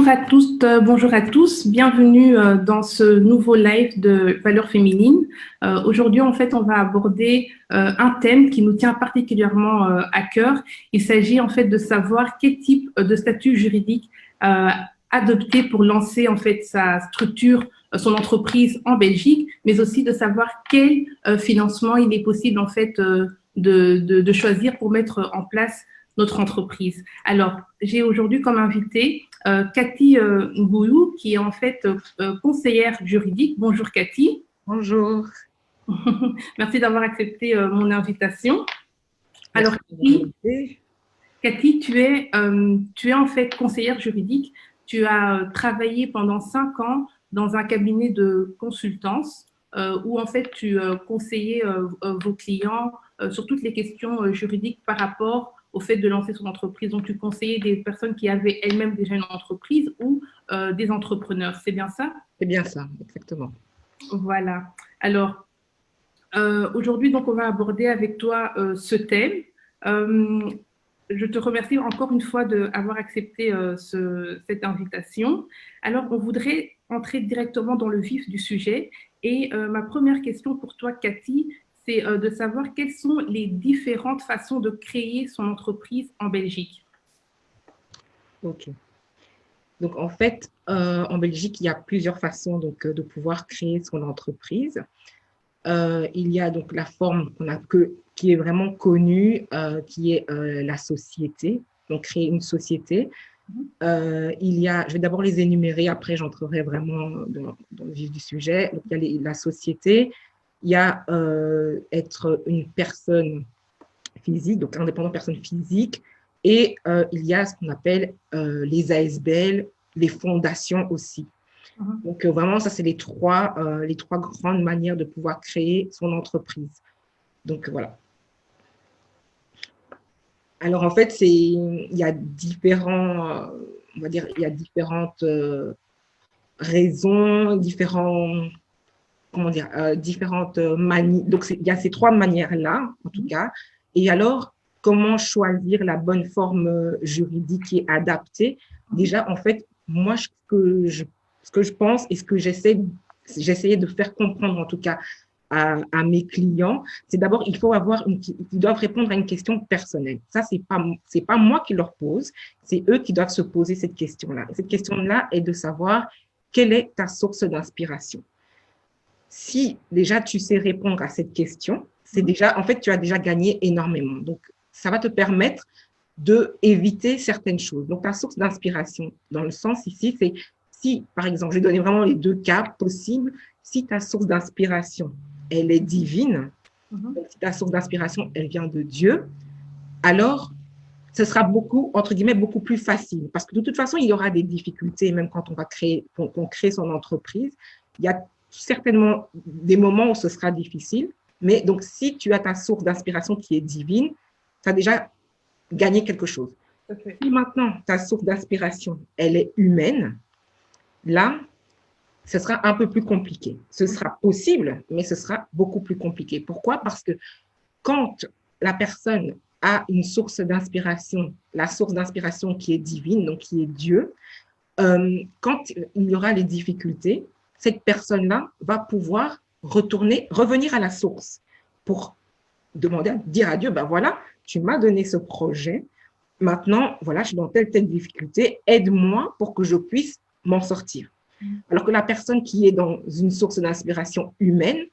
Bonjour à tous, bonjour à tous. Bienvenue dans ce nouveau live de Valeurs féminines. Aujourd'hui, en fait, on va aborder un thème qui nous tient particulièrement à cœur. Il s'agit en fait de savoir quel type de statut juridique adopter pour lancer en fait sa structure, son entreprise en Belgique, mais aussi de savoir quel financement il est possible en fait de choisir pour mettre en place notre entreprise. Alors, j'ai aujourd'hui comme invitée Cathy Ngouyou, qui est en fait conseillère juridique. Bonjour Cathy. Bonjour. Merci d'avoir accepté mon invitation. Alors Cathy, tu es en fait conseillère juridique. Tu as travaillé pendant 5 ans dans un cabinet de consultance où en fait tu conseillais vos clients sur toutes les questions juridiques par rapport au fait de lancer son entreprise. Donc, tu conseillais des personnes qui avaient elles-mêmes déjà une entreprise ou des entrepreneurs. C'est bien ça? C'est bien ça, exactement. Voilà. Alors, aujourd'hui, donc, on va aborder avec toi ce thème. Je te remercie encore une fois d'avoir accepté cette invitation. Alors, on voudrait entrer directement dans le vif du sujet. Et ma première question pour toi, Cathy, c'est de savoir quelles sont les différentes façons de créer son entreprise en Belgique. Ok. Donc, en fait, en Belgique, il y a plusieurs façons donc, de pouvoir créer son entreprise. Il y a donc la forme qui est vraiment connue, qui est la société, donc créer une société. Je vais d'abord les énumérer, après j'entrerai vraiment dans le vif du sujet. Donc, il y a la société, il y a être une personne physique, donc indépendant personne physique, et il y a ce qu'on appelle les ASBL, les fondations aussi. Donc, vraiment, ça, c'est les trois grandes manières de pouvoir créer son entreprise. Donc, voilà. Alors, en fait, il y a différents, on va dire, il y a différentes raisons, différentes manières. Donc, il y a ces trois manières-là, en tout cas. Et alors, comment choisir la bonne forme juridique qui est adaptée? Déjà, en fait, moi, ce que je pense et ce que j'essayais de faire comprendre, en tout cas, à mes clients, c'est d'abord, ils doivent répondre à une question personnelle. Ça, c'est pas moi qui leur pose, c'est eux qui doivent se poser cette question-là. Cette question-là est de savoir quelle est ta source d'inspiration. Si déjà tu sais répondre à cette question, en fait, tu as déjà gagné énormément. Donc, ça va te permettre d'éviter certaines choses. Donc, ta source d'inspiration, dans le sens ici, c'est si, par exemple, je vais donner vraiment les deux cas possibles, si ta source d'inspiration, elle est divine, donc si ta source d'inspiration, elle vient de Dieu, alors, ce sera entre guillemets, beaucoup plus facile. Parce que de toute façon, il y aura des difficultés, même quand on crée son entreprise. Il y a certainement des moments où ce sera difficile. Mais donc, si tu as ta source d'inspiration qui est divine, tu as déjà gagné quelque chose. Okay. Si maintenant, ta source d'inspiration, elle est humaine, là, ce sera un peu plus compliqué. Ce sera possible, mais ce sera beaucoup plus compliqué. Pourquoi? Parce que quand la personne a une source d'inspiration, la source d'inspiration qui est divine, donc qui est Dieu, quand il y aura les difficultés, cette personne-là va pouvoir revenir à la source pour dire à Dieu, ben voilà, tu m'as donné ce projet, maintenant, voilà, je suis dans telle difficulté, aide-moi pour que je puisse m'en sortir. Alors que la personne qui est dans une source d'inspiration humaine,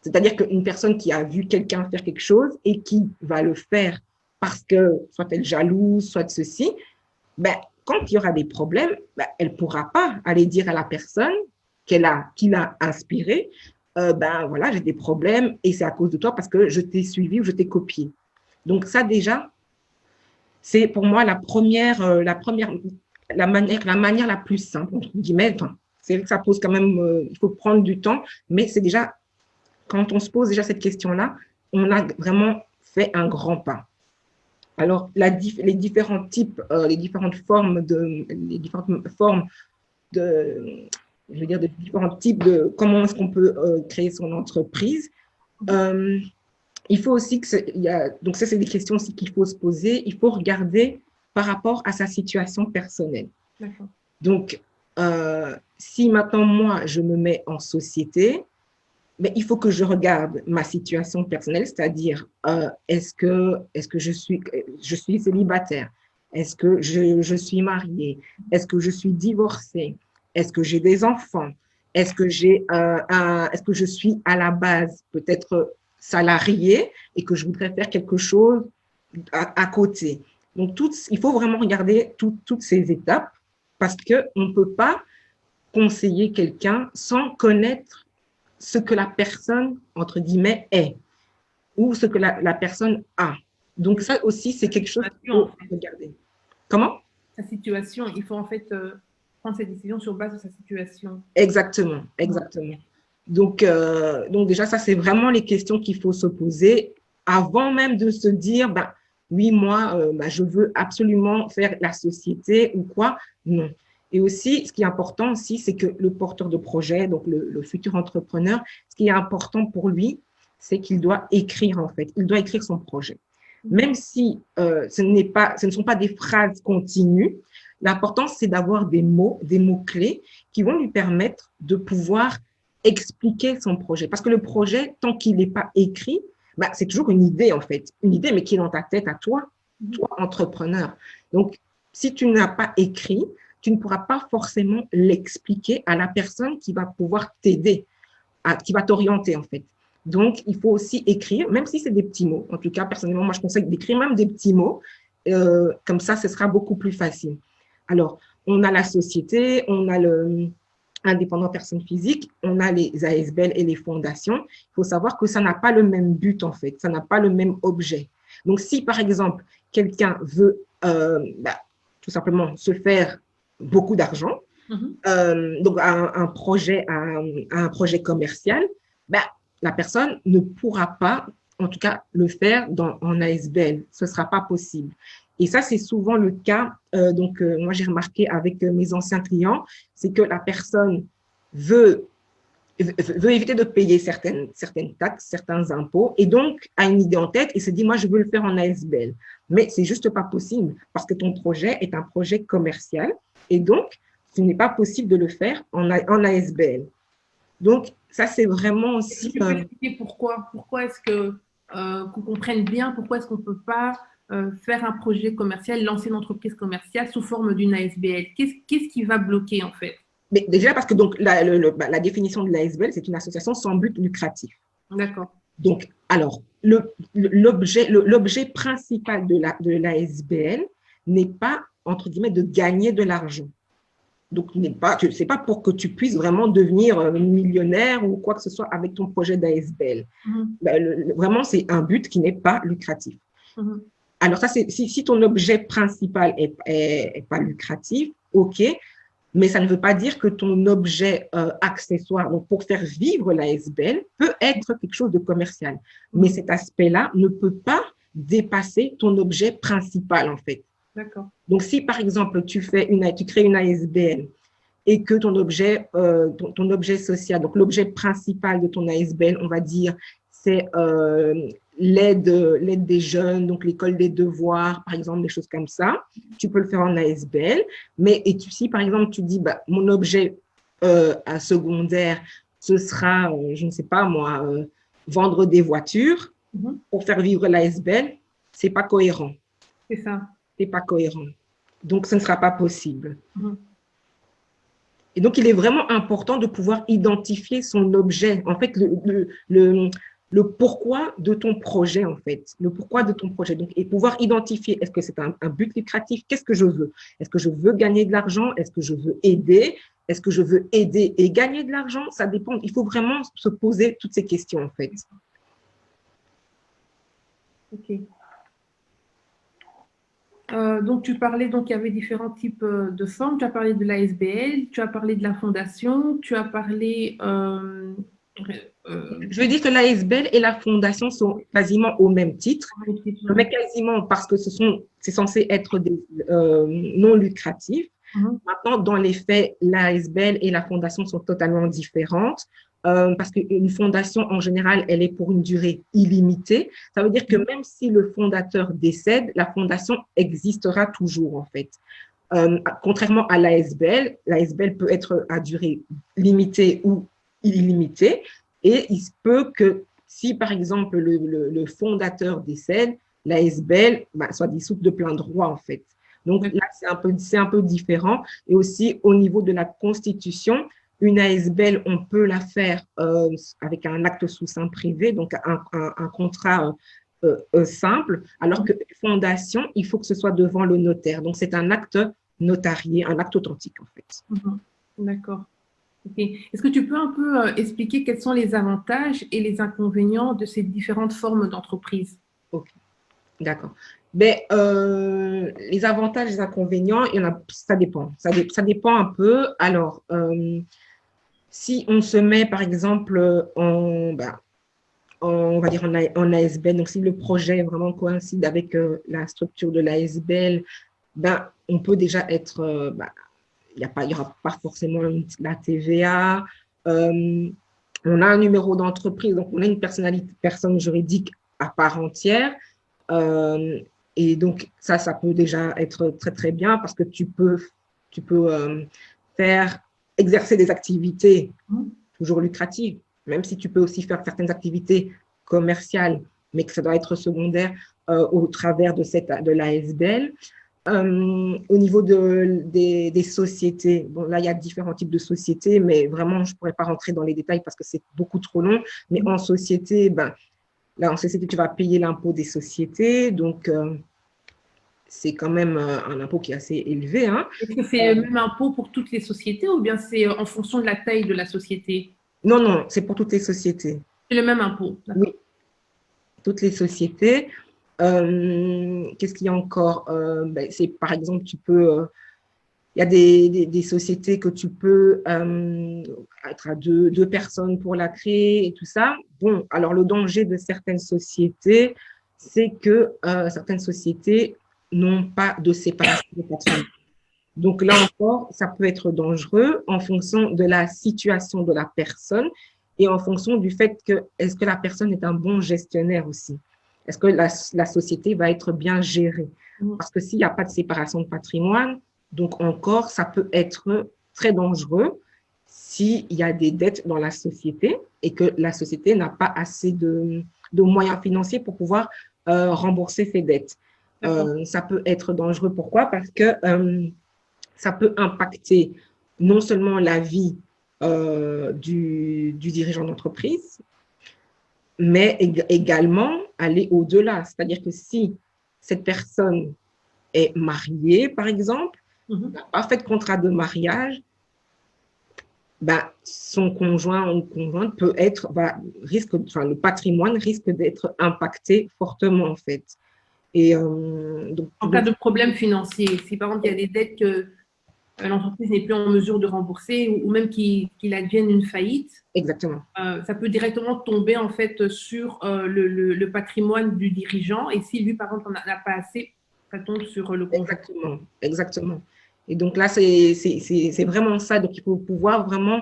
c'est-à-dire qu'une personne qui a vu quelqu'un faire quelque chose et qui va le faire parce que soit elle jalouse, soit ceci, ben, quand il y aura des problèmes, ben, elle ne pourra pas aller dire à la personne qui l'a inspirée, ben voilà, j'ai des problèmes et c'est à cause de toi parce que je t'ai suivi ou je t'ai copié. Donc ça déjà, c'est pour moi la manière la plus simple, entre guillemets. Enfin, c'est vrai que ça pose quand même, il faut prendre du temps, mais c'est déjà, quand on se pose déjà cette question-là, on a vraiment fait un grand pas. Alors, les différentes formes de différents types de comment est-ce qu'on peut créer son entreprise. Il faut aussi donc ça, c'est des questions aussi qu'il faut se poser. Il faut regarder par rapport à sa situation personnelle. Donc, si maintenant, moi, je me mets en société, mais il faut que je regarde ma situation personnelle, c'est-à-dire, est-ce que je suis célibataire? Est-ce que je suis mariée? Est-ce que je suis divorcée? Est-ce que j'ai des enfants? Est-ce que est-ce que je suis à la base peut-être salariée et que je voudrais faire quelque chose à côté? Donc, il faut vraiment regarder toutes ces étapes parce qu'on ne peut pas conseiller quelqu'un sans connaître ce que la personne, entre guillemets, est ou ce que la personne a. Donc, ça aussi, c'est quelque chose qu'il faut regarder. Comment? Sa situation. Il faut en fait prendre ses décisions sur base de sa situation. Exactement, exactement. Donc déjà, ça, c'est vraiment les questions qu'il faut se poser avant même de se dire, bah, oui, moi, je veux absolument faire la société ou quoi. Non. Et aussi, ce qui est important aussi, c'est que le porteur de projet, donc le futur entrepreneur, ce qui est important pour lui, c'est qu'il doit écrire, en fait. Il doit écrire son projet. Même si ce ne sont pas des phrases continues, l'important, c'est d'avoir des mots-clés qui vont lui permettre de pouvoir expliquer son projet. Parce que le projet, tant qu'il n'est pas écrit, bah, c'est toujours une idée, en fait. Une idée, mais qui est dans ta tête à toi, toi, entrepreneur. Donc, si tu n'as pas écrit, tu ne pourras pas forcément l'expliquer à la personne qui va pouvoir t'aider, qui va t'orienter, en fait. Donc, il faut aussi écrire, même si c'est des petits mots. En tout cas, personnellement, moi, je conseille d'écrire même des petits mots. Comme ça, ce sera beaucoup plus facile. Alors, on a la société, on a l'indépendant personne physique, on a les ASBL et les fondations. Il faut savoir que ça n'a pas le même but, en fait. Ça n'a pas le même objet. Donc, si, par exemple, quelqu'un veut tout simplement se faire beaucoup d'argent, donc un projet commercial, la personne ne pourra pas, en tout cas, le faire en ASBL. Ce ne sera pas possible. Et ça, c'est souvent le cas. Moi, j'ai remarqué avec mes anciens clients, c'est que la personne veut éviter de payer certaines taxes, certains impôts, et donc a une idée en tête et se dit, moi, je veux le faire en ASBL. Mais c'est juste pas possible parce que ton projet est un projet commercial et donc, ce n'est pas possible de le faire en ASBL. Donc, ça, c'est vraiment aussi… Tu peux expliquer pourquoi? Pourquoi est-ce qu'on comprenne bien pourquoi est-ce qu'on ne peut pas faire un projet commercial, lancer une entreprise commerciale sous forme d'une ASBL? Qu'est-ce qui va bloquer, en fait? Mais déjà, parce que donc, la définition de l'ASBL, c'est une association sans but lucratif. D'accord. Donc, alors, l'objet principal de l'ASBL n'est pas, entre guillemets, de gagner de l'argent. Donc, ce n'est pas pour que tu puisses vraiment devenir millionnaire ou quoi que ce soit avec ton projet d'ASBL. Vraiment, c'est un but qui n'est pas lucratif. Alors, ça, si ton objet principal est pas lucratif, OK, mais ça ne veut pas dire que ton objet accessoire, donc pour faire vivre l'ASBL, peut être quelque chose de commercial. Mais cet aspect-là ne peut pas dépasser ton objet principal, en fait. D'accord. Donc, si par exemple, tu crées une ASBL et que ton objet social, donc l'objet principal de ton ASBL, on va dire, c'est l'aide des jeunes, donc l'école des devoirs, par exemple, des choses comme ça, tu peux le faire en ASBL. Mais si par exemple, tu dis, mon objet secondaire, ce sera, je ne sais pas moi, vendre des voitures pour faire vivre l'ASBL, ce n'est pas cohérent. C'est ça. C'est pas cohérent. Donc, ce ne sera pas possible. Et donc, il est vraiment important de pouvoir identifier son objet. En fait, le pourquoi de ton projet, en fait. Le pourquoi de ton projet. Donc, et pouvoir identifier, est-ce que c'est un but lucratif? Qu'est-ce que je veux? Est-ce que je veux gagner de l'argent? Est-ce que je veux aider? Est-ce que je veux aider et gagner de l'argent? Ça dépend. Il faut vraiment se poser toutes ces questions, en fait. OK. Donc, tu parlais, donc il y avait différents types de formes. Tu as parlé de l'ASBL, tu as parlé de la fondation, tu as parlé… Je veux dire que l'ASBL et la fondation sont quasiment au même titre, mais quasiment parce que c'est censé être des non lucratifs. Maintenant, dans les faits, l'ASBL et la fondation sont totalement différentes. Parce qu'une fondation, en général, elle est pour une durée illimitée. Ça veut dire que même si le fondateur décède, la fondation existera toujours, en fait. Contrairement à l'ASBL peut être à durée limitée ou illimitée. Et il se peut que si, par exemple, le fondateur décède, l'ASBL soit dissoute de plein droit, en fait. Donc là, c'est un peu différent. Et aussi, au niveau de la Constitution, une ASBL, on peut la faire avec un acte sous seing privé, donc un contrat simple, alors que fondation, il faut que ce soit devant le notaire. Donc, c'est un acte notarié, un acte authentique, en fait. D'accord. Okay. Est-ce que tu peux un peu expliquer quels sont les avantages et les inconvénients de ces différentes formes d'entreprise? Ok, d'accord. Mais les avantages et les inconvénients, ça dépend. Ça dépend un peu. Alors, si on se met, par exemple, on va dire en ASBL, donc si le projet vraiment coïncide avec la structure de l'ASBL, on peut déjà être, il n'y aura pas forcément la TVA. On a un numéro d'entreprise, donc on a une personne juridique à part entière. Et donc, ça peut déjà être très, très bien parce que tu peux exercer des activités toujours lucratives, même si tu peux aussi faire certaines activités commerciales, mais que ça doit être secondaire au travers de l'ASBL. Au niveau des sociétés, bon, là, il y a différents types de sociétés, mais vraiment, je ne pourrais pas rentrer dans les détails parce que c'est beaucoup trop long. Mais en société, là, en société, tu vas payer l'impôt des sociétés. Donc, c'est quand même un impôt qui est assez élevé. Hein. Est-ce que c'est le même impôt pour toutes les sociétés ou bien c'est en fonction de la taille de la société? Non, non, c'est pour toutes les sociétés. C'est le même impôt. Oui, toutes les sociétés. Qu'est-ce qu'il y a encore? C'est par exemple, il y a des sociétés que tu peux être à deux personnes pour la créer et tout ça. Bon, alors le danger de certaines sociétés, c'est que certaines sociétés n'ont pas de séparation de patrimoine. Donc là encore, ça peut être dangereux en fonction de la situation de la personne et en fonction du fait que est-ce que la personne est un bon gestionnaire aussi? Est-ce que la société va être bien gérée? Parce que s'il n'y a pas de séparation de patrimoine, donc encore, ça peut être très dangereux s'il y a des dettes dans la société et que la société n'a pas assez de moyens financiers pour pouvoir rembourser ses dettes. Ça peut être dangereux. Pourquoi? Parce que ça peut impacter non seulement la vie du dirigeant d'entreprise, mais également aller au-delà. C'est-à-dire que si cette personne est mariée, par exemple, n'a pas fait de contrat de mariage, son conjoint ou conjointe peut être, le patrimoine risque d'être impacté fortement, en fait. Et, en cas de problème financier, si par exemple il y a des dettes que l'entreprise n'est plus en mesure de rembourser ou même qu'il advienne une faillite, exactement. Ça peut directement tomber en fait sur le patrimoine du dirigeant et si lui par exemple n'a pas assez, ça tombe sur le conjoint. Exactement, exactement. Et donc là, c'est vraiment ça. Donc il faut pouvoir vraiment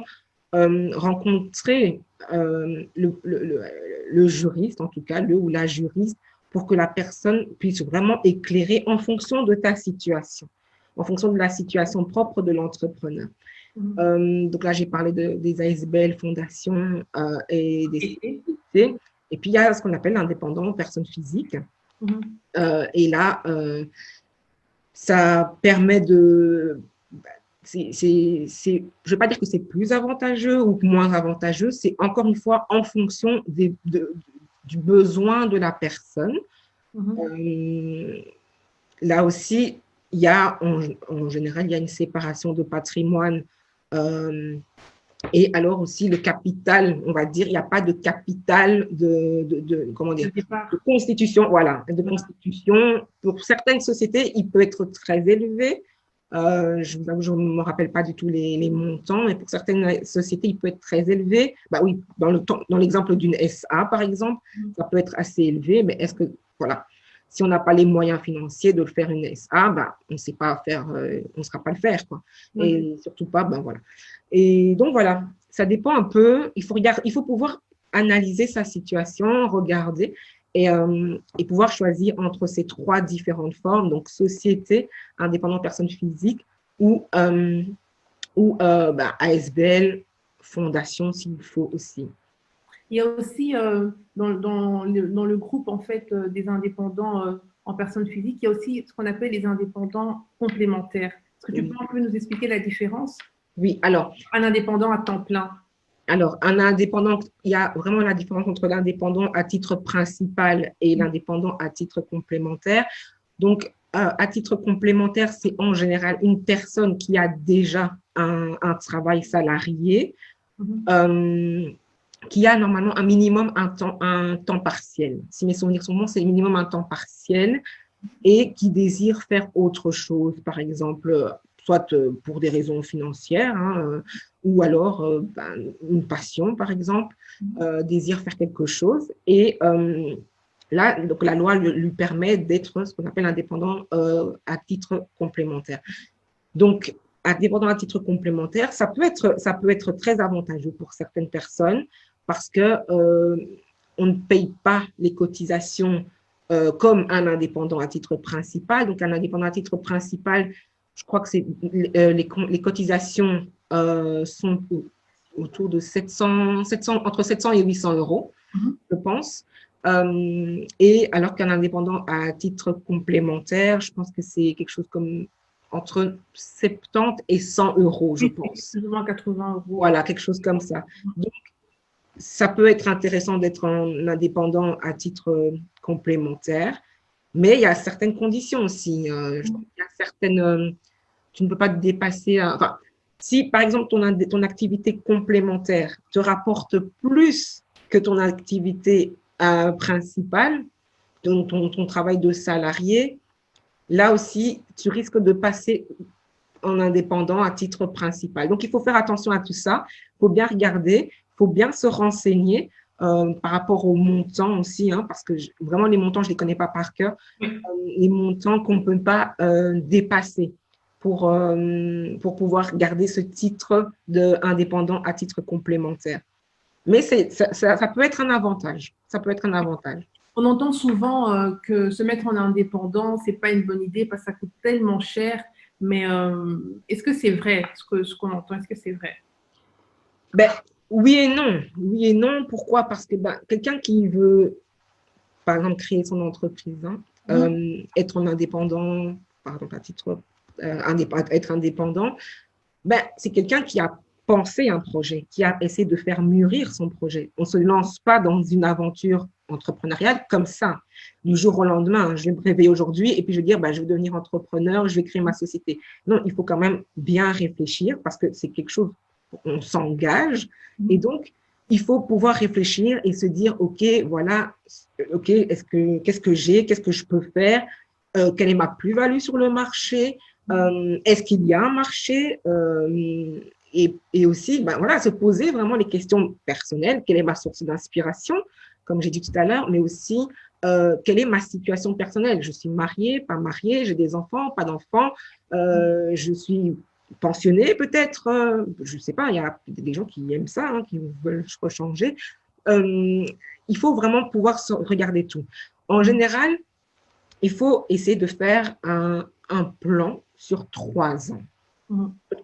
rencontrer le juriste, en tout cas, le ou la juriste, pour que la personne puisse vraiment éclairer en fonction de ta situation, en fonction de la situation propre de l'entrepreneur. Donc là, j'ai parlé des ASBL, fondations et des sociétés. Et puis, il y a ce qu'on appelle l'indépendant, personne physique. Et là, ça permet de… je ne veux pas dire que c'est plus avantageux ou moins avantageux, c'est encore une fois en fonction du besoin de la personne. Là aussi, il y a, en général, il y a une séparation de patrimoine et alors aussi le capital, on va dire, il n'y a pas de capital comment dire, de constitution, voilà, de constitution. Pour certaines sociétés, il peut être très élevé. Je ne me rappelle pas du tout les montants, mais pour certaines sociétés, il peut être très élevé. Oui, dans l'exemple d'une SA, par exemple, ça peut être assez élevé, mais est-ce que, voilà, si on n'a pas les moyens financiers de le faire une SA, on ne sait pas faire, on ne saura pas le faire, quoi. Et surtout pas, voilà. Et donc, voilà, ça dépend un peu. Il faut pouvoir analyser sa situation, regarder. et pouvoir choisir entre ces trois différentes formes, donc société, indépendant personne physique ou ASBL, fondation s'il faut aussi. Il y a aussi dans le groupe en fait des indépendants en personne physique, il y a aussi ce qu'on appelle les indépendants complémentaires. Est-ce que tu peux un peu nous expliquer la différence? Oui, alors. Un indépendant à temps plein. Alors, un indépendant, il y a vraiment la différence entre l'indépendant à titre principal et l'indépendant à titre complémentaire. Donc, à titre complémentaire, c'est en général une personne qui a déjà un travail salarié, qui a normalement un minimum un temps partiel. Si mes souvenirs sont bons, c'est minimum un temps partiel et qui désire faire autre chose, par exemple, soit pour des raisons financières, ou alors une passion, par exemple, désire faire quelque chose. Et là, donc, la loi lui permet d'être ce qu'on appelle indépendant à titre complémentaire. Donc, indépendant à titre complémentaire, ça peut être très avantageux pour certaines personnes parce que on ne paye pas les cotisations comme un indépendant à titre principal. Donc, un indépendant à titre principal, je crois que les cotisations sont autour de entre 700 et 800 euros, je pense. Et alors qu'un indépendant à titre complémentaire, je pense que c'est quelque chose comme entre 70 et 100 euros, je pense. Plus ou moins 80 euros. Voilà, quelque chose comme ça. Donc, ça peut être intéressant d'être un indépendant à titre complémentaire, mais il y a certaines conditions aussi. Il y a certaines, tu ne peux pas te dépasser. Enfin, si par exemple ton activité complémentaire te rapporte plus que ton activité principale, ton travail de salarié, là aussi, tu risques de passer en indépendant à titre principal. Donc, il faut faire attention à tout ça. Il faut bien regarder, il faut bien se renseigner par rapport aux montants aussi, parce que vraiment, les montants, je ne les connais pas par cœur. Les montants qu'on ne peut pas dépasser pour pouvoir garder ce titre d'indépendant à titre complémentaire. Mais ça peut être un avantage. Ça peut être un avantage. On entend souvent que se mettre en indépendant, ce n'est pas une bonne idée parce que ça coûte tellement cher. Mais est-ce que c'est vrai, ce qu'on entend? Est-ce que c'est vrai? Oui et non. Oui et non. Pourquoi? Parce que quelqu'un qui veut, par exemple, créer son entreprise, être en indépendant, par exemple, à titre être indépendant, c'est quelqu'un qui a pensé un projet, qui a essayé de faire mûrir son projet. On ne se lance pas dans une aventure entrepreneuriale comme ça, du jour au lendemain. Je vais me réveiller aujourd'hui et puis je vais dire, je vais devenir entrepreneur, je vais créer ma société. Non, il faut quand même bien réfléchir parce que c'est quelque chose, on s'engage. Et donc, il faut pouvoir réfléchir et se dire, OK, voilà, OK, qu'est-ce que j'ai, qu'est-ce que je peux faire, quelle est ma plus-value sur le marché, est-ce qu'il y a un marché et aussi, voilà, se poser vraiment les questions personnelles. Quelle est ma source d'inspiration, comme j'ai dit tout à l'heure, mais aussi quelle est ma situation personnelle. Je suis mariée, pas mariée, j'ai des enfants, pas d'enfants, je suis pensionnée peut-être, je ne sais pas, il y a des gens qui aiment ça, qui veulent changer. Il faut vraiment pouvoir regarder tout. En général, il faut essayer de faire un plan sur 3 ans.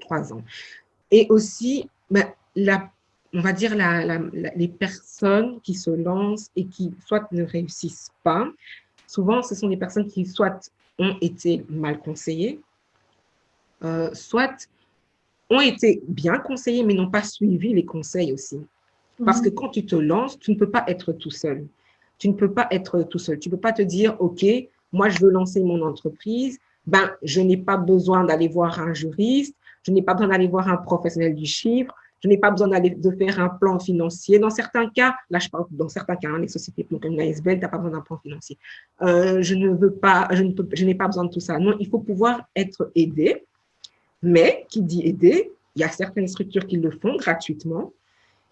3 ans. Et aussi, on va dire les personnes qui se lancent et qui soit ne réussissent pas, souvent ce sont des personnes qui soit ont été mal conseillées, soit ont été bien conseillées mais n'ont pas suivi les conseils aussi. Parce que quand tu te lances, tu ne peux pas être tout seul. Tu ne peux pas être tout seul. Tu ne peux pas te dire, OK, moi je veux lancer mon entreprise, je n'ai pas besoin d'aller voir un juriste, je n'ai pas besoin d'aller voir un professionnel du chiffre, je n'ai pas besoin de faire un plan financier. Dans certains cas, là je parle dans certains cas, les sociétés comme une ASBL, tu n'as pas besoin d'un plan financier. Je n'ai pas besoin de tout ça. Non, il faut pouvoir être aidé, mais qui dit aider, il y a certaines structures qui le font gratuitement,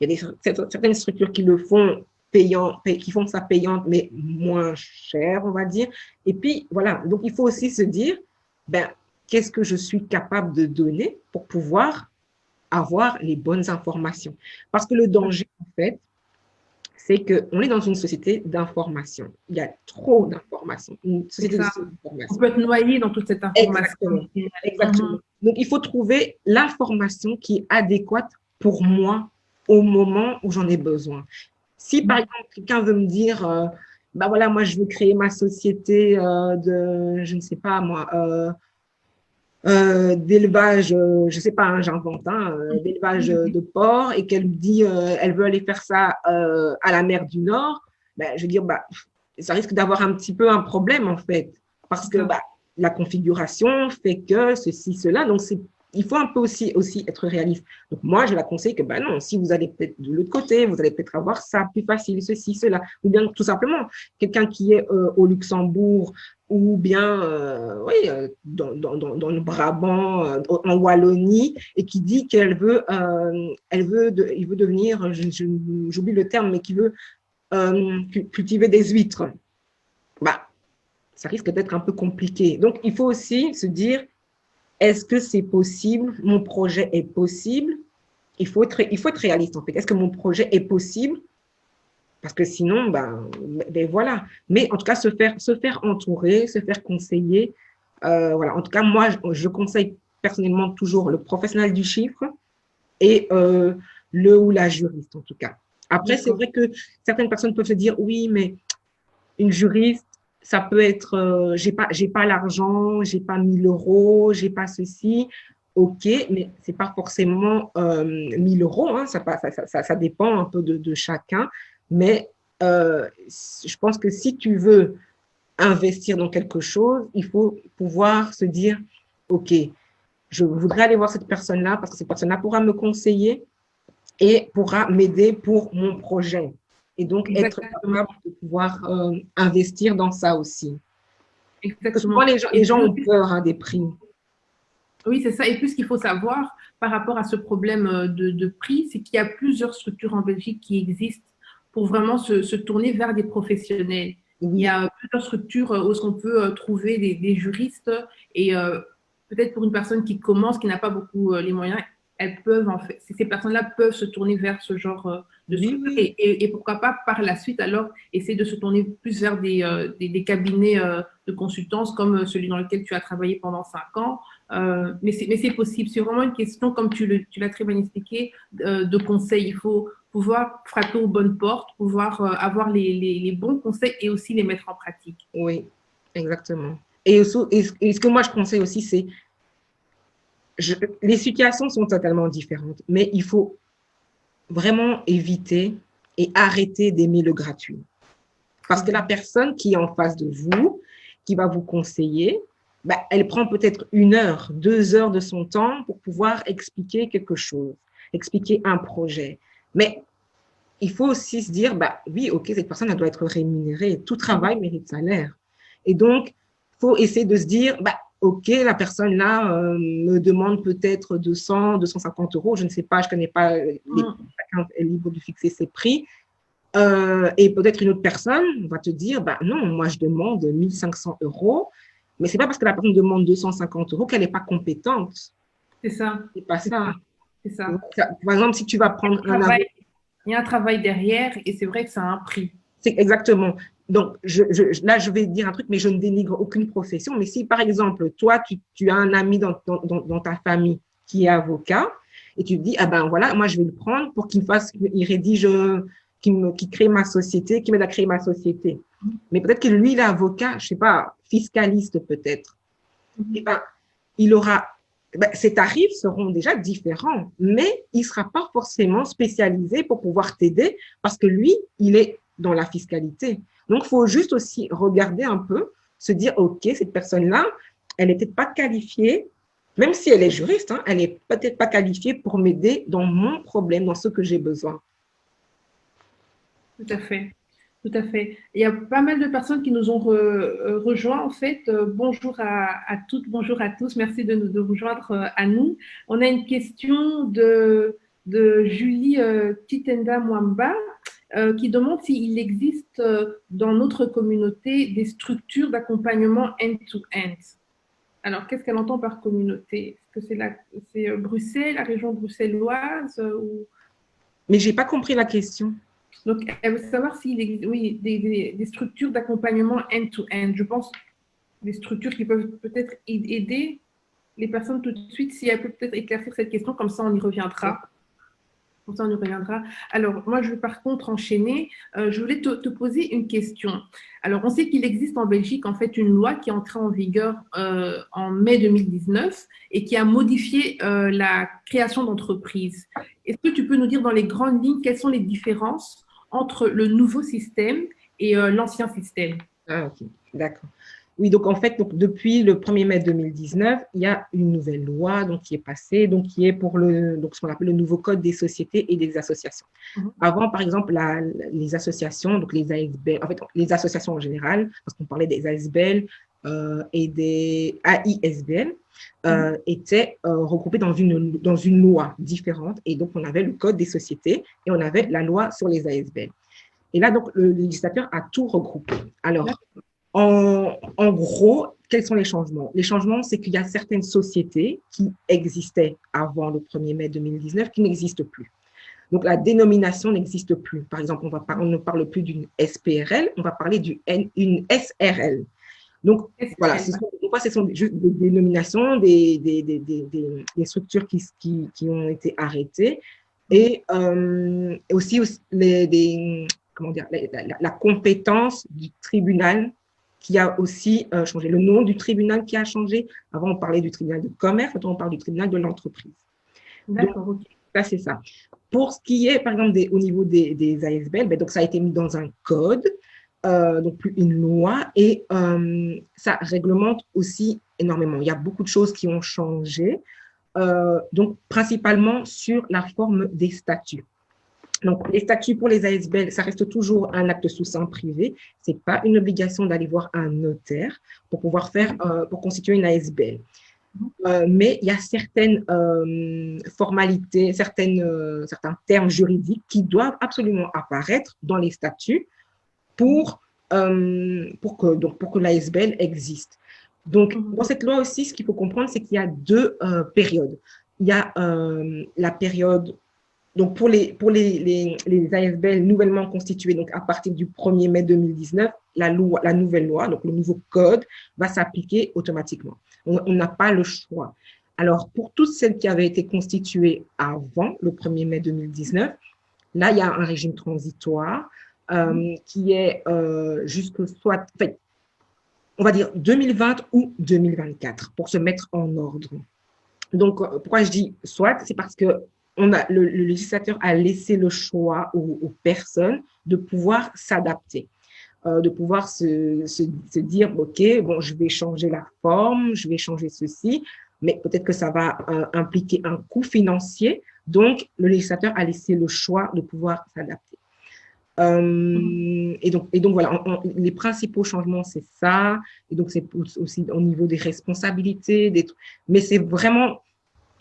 il y a certaines structures qui le font qui font ça payante, mais moins cher, on va dire. Et puis, voilà, donc il faut aussi se dire, qu'est-ce que je suis capable de donner pour pouvoir avoir les bonnes informations? Parce que le danger, en fait, c'est qu'on est dans une société d'information. Il y a trop d'informations. Une société d'information. On peut être noyé dans toute cette information. Exactement. Exactement. Donc, il faut trouver l'information qui est adéquate pour moi au moment où j'en ai besoin. Si, par exemple, quelqu'un veut me dire, bah voilà, moi, je veux créer ma société de, je ne sais pas, moi, d'élevage, je sais pas, hein, j'invente, hein, d'élevage de porc, et qu'elle me dit, elle veut aller faire ça à la mer du Nord, ben, je veux dire, bah, ça risque d'avoir un petit peu un problème, en fait, parce que bah, la configuration fait que ceci, cela, donc il faut un peu aussi être réaliste. Donc, moi, je la conseille que, bah non, si vous allez peut-être de l'autre côté, vous allez peut-être avoir ça plus facile, ceci, cela, ou bien tout simplement, quelqu'un qui est au Luxembourg, ou bien oui, dans le Brabant, en Wallonie, et qui dit qu'elle veut, il veut devenir, j'oublie le terme, mais qui veut cultiver des huîtres. Bah, ça risque d'être un peu compliqué. Donc, il faut aussi se dire, est-ce que c'est possible? Mon projet est possible? Il faut être réaliste, en fait. Est-ce que mon projet est possible? Parce que sinon, ben voilà. Mais en tout cas, se faire entourer, se faire conseiller. Voilà. En tout cas, moi, je conseille personnellement toujours le professionnel du chiffre et le ou la juriste, en tout cas. Après, c'est vrai que certaines personnes peuvent se dire, oui, mais une juriste, ça peut être, j'ai pas l'argent, j'ai pas 1000 euros, j'ai pas ceci. OK, mais c'est pas forcément 1000 euros, hein, ça dépend un peu de chacun. Mais je pense que si tu veux investir dans quelque chose, il faut pouvoir se dire, OK, je voudrais aller voir cette personne-là parce que cette personne-là pourra me conseiller et pourra m'aider pour mon projet. Et donc, être capable de pouvoir investir dans ça aussi. Exactement. Parce que souvent, les gens ont peur des prix. Oui, c'est ça. Et puis, ce qu'il faut savoir par rapport à ce problème de prix, c'est qu'il y a plusieurs structures en Belgique qui existent pour vraiment se tourner vers des professionnels. Oui. Il y a plusieurs structures où on peut trouver des juristes et peut-être pour une personne qui commence, qui n'a pas beaucoup les moyens, elles peuvent en fait, ces personnes-là peuvent se tourner vers ce genre de structure. Oui. Et pourquoi pas par la suite alors essayer de se tourner plus vers des cabinets de consultance comme celui dans lequel tu as travaillé pendant 5 ans. Mais c'est possible. C'est vraiment une question, comme tu l'as très bien expliqué, de conseils. Il faut pouvoir frapper aux bonnes portes, pouvoir avoir les bons conseils et aussi les mettre en pratique. Oui, exactement. Et ce que moi je conseille aussi, c'est les situations sont totalement différentes, mais il faut vraiment éviter et arrêter d'aimer le gratuit. Parce que la personne qui est en face de vous, qui va vous conseiller, bah, elle prend peut-être 1 heure, 2 heures de son temps pour pouvoir expliquer quelque chose, expliquer un projet. Mais il faut aussi se dire, bah, oui, OK, cette personne, elle doit être rémunérée. Tout travail mérite salaire. Et donc, il faut essayer de se dire, bah, OK, la personne là me demande peut-être 200, 250 euros, je ne sais pas, je ne connais pas, chacun est libre de fixer ses prix. Et peut-être une autre personne va te dire, bah, non, moi je demande 1500 euros, mais ce n'est pas parce que la personne demande 250 euros qu'elle n'est pas compétente. C'est ça. C'est pas ça. C'est ça. Par exemple, si tu vas prendre un avocat. Il y a un travail derrière et c'est vrai que ça a un prix. C'est exactement. Donc, là, je vais dire un truc, mais je ne dénigre aucune profession. Mais si, par exemple, toi, tu as un ami dans ta famille qui est avocat et tu te dis, ah ben voilà, moi, je vais le prendre pour qu'il rédige, qu'il crée ma société, qu'il m'aide à créer ma société. Mais peut-être que lui, il est avocat, je ne sais pas, fiscaliste peut-être. Et ben, il aura, ses tarifs seront déjà différents, mais il ne sera pas forcément spécialisé pour pouvoir t'aider parce que lui, il est dans la fiscalité. Donc, il faut juste aussi regarder un peu, se dire, OK, cette personne-là, elle n'est peut-être pas qualifiée, même si elle est juriste, hein, elle n'est peut-être pas qualifiée pour m'aider dans mon problème, dans ce que j'ai besoin. Tout à fait. Tout à fait. Il y a pas mal de personnes qui nous ont rejoints, en fait. Bonjour à toutes, bonjour à tous. Merci de vous joindre à nous. On a une question de Julie Titenda Mwamba qui demande s'il existe dans notre communauté des structures d'accompagnement end-to-end. Alors, qu'est-ce qu'elle entend par communauté? Est-ce que c'est Bruxelles, la région bruxelloise ou... Mais je n'ai pas compris la question. Donc, elle veut savoir s'il existe, oui, des structures d'accompagnement end-to-end. Je pense des structures qui peuvent peut-être aider les personnes tout de suite. Si elle peut peut-être éclaircir cette question, comme ça on y reviendra. Comme ça, on y reviendra. Alors, moi, je vais par contre enchaîner. Je voulais te poser une question. Alors, on sait qu'il existe en Belgique, en fait, une loi qui est entrée en vigueur en mai 2019 et qui a modifié la création d'entreprises. Est-ce que tu peux nous dire dans les grandes lignes quelles sont les différences entre le nouveau système et l'ancien système? Ah, ok, d'accord. Oui, donc en fait, donc, depuis le 1er mai 2019, il y a une nouvelle loi donc, qui est passée, donc, qui est pour ce qu'on appelle le nouveau code des sociétés et des associations. Avant, par exemple, les associations, donc les ASBL, en fait, les associations en général, parce qu'on parlait des ASBL et des AISBL, étaient regroupées dans une loi différente. Et donc, on avait le code des sociétés et on avait la loi sur les ASBL. Et là, donc, le législateur a tout regroupé. Alors, en gros, quels sont les changements? Les changements, c'est qu'il y a certaines sociétés qui existaient avant le 1er mai 2019 qui n'existent plus. Donc, la dénomination n'existe plus. Par exemple, on ne parle plus d'une SPRL, on va parler d'une SRL. Donc, voilà, ce sont juste des dénominations, des structures qui ont été arrêtées et aussi comment dire, la compétence du tribunal qui a aussi changé. Le nom du tribunal qui a changé. Avant, on parlait du tribunal de commerce, maintenant, on parle du tribunal de l'entreprise. D'accord, ok. Ça, c'est ça. Pour ce qui est, par exemple, au niveau des ASBL, donc ça a été mis dans un code, donc plus une loi, et ça réglemente aussi énormément. Il y a beaucoup de choses qui ont changé, donc principalement sur la forme des statuts. Donc, les statuts pour les ASBL, ça reste toujours un acte sous seing privé. Ce n'est pas une obligation d'aller voir un notaire pour pouvoir pour constituer une ASBL. Mais il y a certaines formalités, certains termes juridiques qui doivent absolument apparaître dans les statuts pour que l'ASBL existe. Donc, dans cette loi aussi, ce qu'il faut comprendre, c'est qu'il y a deux périodes. Il y a la période. Donc, pour les ASBL nouvellement constitués, donc à partir du 1er mai 2019, la nouvelle loi, donc le nouveau code, va s'appliquer automatiquement. On n'a pas le choix. Alors, pour toutes celles qui avaient été constituées avant le 1er mai 2019, là, il y a un régime transitoire qui est soit, on va dire 2020 ou 2024 pour se mettre en ordre. Donc, pourquoi je dis soit, c'est parce que le législateur a laissé le choix aux personnes de pouvoir s'adapter, de pouvoir se dire, OK, bon, je vais changer la forme, je vais changer ceci, mais peut-être que ça va impliquer un coût financier. Donc, le législateur a laissé le choix de pouvoir s'adapter. Et donc voilà, les principaux changements, c'est ça. Et donc, c'est aussi au niveau des responsabilités, mais c'est vraiment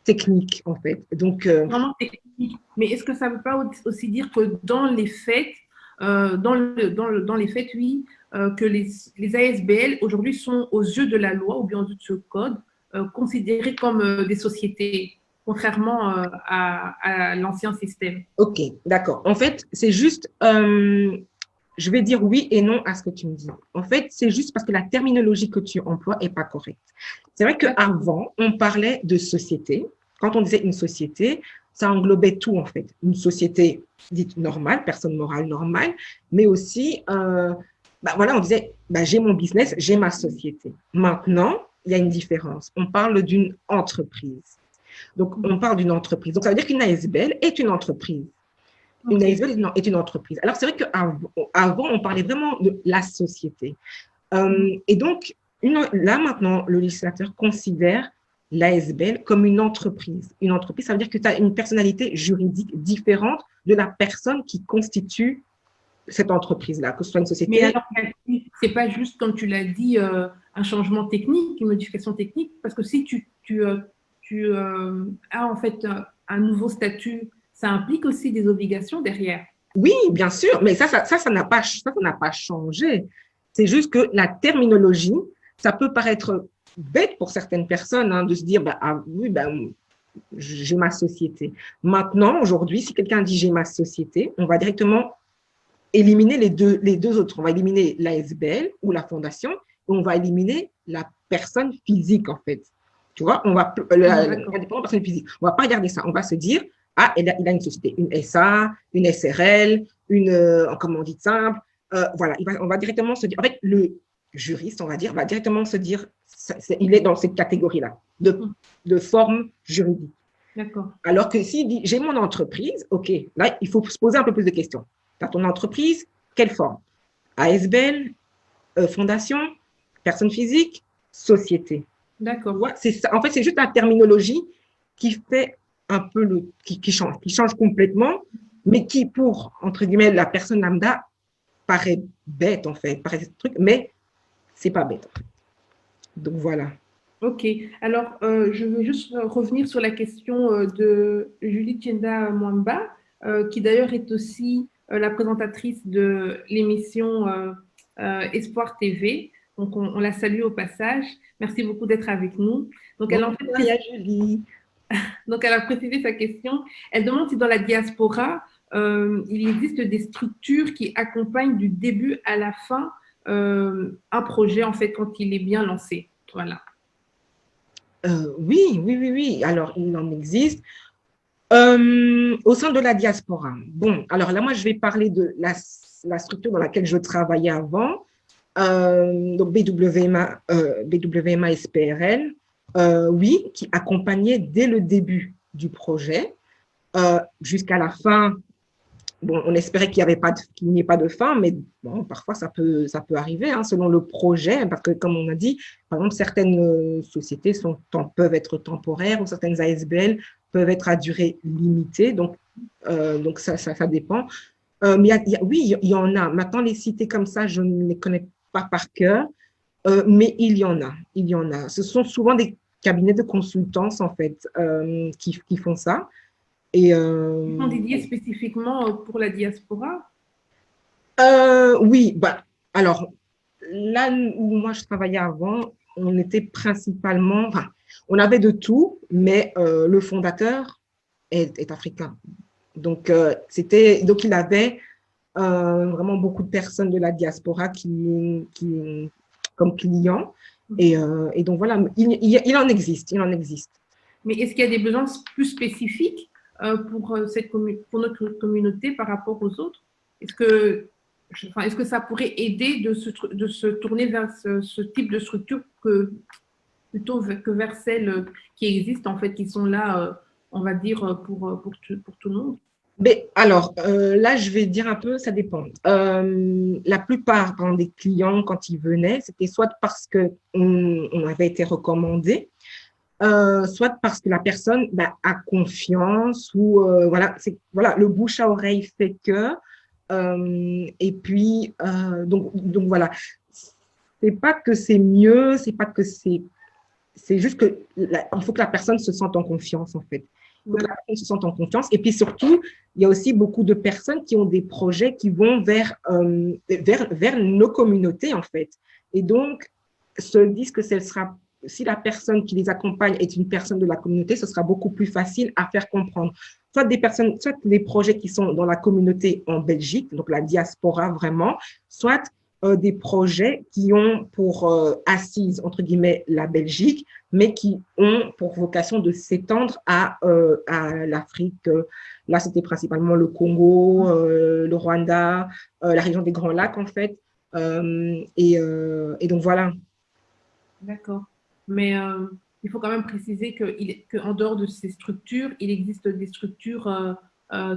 technique, en fait. Donc, vraiment technique. Mais est-ce que ça ne veut pas aussi dire que dans les faits, oui, que les ASBL aujourd'hui sont aux yeux de la loi ou bien aux yeux de ce code considérés comme des sociétés, contrairement à l'ancien système? OK, d'accord. En fait, c'est juste, je vais dire oui et non à ce que tu me dis. En fait, c'est juste parce que la terminologie que tu emploies n'est pas correcte. C'est vrai qu'avant, on parlait de société. Quand on disait une société, ça englobait tout, en fait. Une société dite normale, personne morale normale, mais aussi, voilà, on disait, j'ai mon business, j'ai ma société. Maintenant, il y a une différence. On parle d'une entreprise. Donc, on parle d'une entreprise. Donc, ça veut dire qu'une ASBL est une entreprise. Une ASBL est une entreprise. Alors, c'est vrai qu'avant, on parlait vraiment de la société. Et donc, là, maintenant, le législateur considère l'ASBL comme une entreprise. Une entreprise, ça veut dire que tu as une personnalité juridique différente de la personne qui constitue cette entreprise-là, que ce soit une société. Mais alors, c'est pas juste, comme tu l'as dit, un changement technique, une modification technique, parce que si tu as en fait un nouveau statut, ça implique aussi des obligations derrière. Oui, bien sûr, mais ça n'a pas changé. C'est juste que la terminologie, ça peut paraître bête pour certaines personnes de se dire, oui, j'ai ma société. Maintenant, aujourd'hui, si quelqu'un dit j'ai ma société, on va directement éliminer les deux autres. On va éliminer l'ASBL ou la fondation et on va éliminer la personne physique, en fait. Tu vois, on va, indépendant personne physique. On va pas regarder ça. On va se dire, ah, il a une société, une SA, une SRL, comment on dit simple. Voilà, on va directement se dire, en fait, le juriste, on va dire, va directement se dire, il est dans cette catégorie-là de forme juridique. D'accord. Alors que s'il dit, j'ai mon entreprise, OK, là, il faut se poser un peu plus de questions. Tu as ton entreprise, quelle forme? ASBL, fondation, personne physique, société. D'accord. Ouais, c'est ça. En fait, c'est juste la terminologie qui fait un peu qui change complètement, mais qui, pour, entre guillemets, la personne lambda, paraît bête, en fait, paraît truc, mais c'est pas bête. Donc, voilà. Ok, alors je veux juste revenir sur la question de Julie Tchenda Mwamba, qui d'ailleurs est aussi la présentatrice de l'émission Espoir TV. Donc on la salue au passage. Merci beaucoup d'être avec nous. Donc, elle Julie. Donc elle a précisé sa question. Elle demande si dans la diaspora, il existe des structures qui accompagnent du début à la fin un projet en fait quand il est bien lancé. Voilà. Oui. Alors, il en existe. Au sein de la diaspora. Bon, alors là, moi, je vais parler de la structure dans laquelle je travaillais avant. Donc, BWMA SPRL, oui, qui accompagnait dès le début du projet jusqu'à la fin. Bon, on espérait qu'il n'y ait pas de fin, mais bon, parfois ça peut arriver hein, selon le projet, parce que comme on a dit, par exemple, certaines sociétés peuvent être temporaires ou certaines ASBL peuvent être à durée limitée, donc ça dépend. Mais oui, il y en a. Maintenant, les cités comme ça, je ne les connais pas par cœur, mais il y en a. Ce sont souvent des cabinets de consultance, en fait, qui font ça. Et, Ils sont dédiés spécifiquement pour la diaspora? Oui, bah, alors là où moi je travaillais avant, on était principalement, enfin, on avait de tout, mais le fondateur est africain. Donc, donc il avait vraiment beaucoup de personnes de la diaspora comme clients. Et donc voilà, il en existe. Mais est-ce qu'il y a des besoins plus spécifiques pour notre communauté par rapport aux autres? Est-ce que ça pourrait aider de se tourner vers ce type de structure plutôt que vers celles qui existent, en fait, qui sont là, on va dire, pour tout le monde? Mais alors, là, je vais dire un peu, ça dépend. La plupart des clients, quand ils venaient, c'était soit parce qu'on avait été recommandé, soit parce que la personne a confiance ou voilà, le bouche à oreille fait que. Et puis, donc voilà, c'est pas que c'est mieux, c'est pas que c'est juste que il faut que la personne se sente en confiance, en fait. Il faut que la personne se sente en confiance. Et puis surtout, il y a aussi beaucoup de personnes qui ont des projets qui vont vers nos communautés, en fait. Et donc, se disent que si la personne qui les accompagne est une personne de la communauté, ce sera beaucoup plus facile à faire comprendre. Soit des projets qui sont dans la communauté en Belgique, donc la diaspora vraiment, soit des projets qui ont pour assise, entre guillemets, la Belgique, mais qui ont pour vocation de s'étendre à l'Afrique. Là, c'était principalement le Congo, le Rwanda, la région des Grands Lacs, en fait. Et donc, voilà. D'accord. Mais il faut quand même préciser qu'en dehors de ces structures, il existe des structures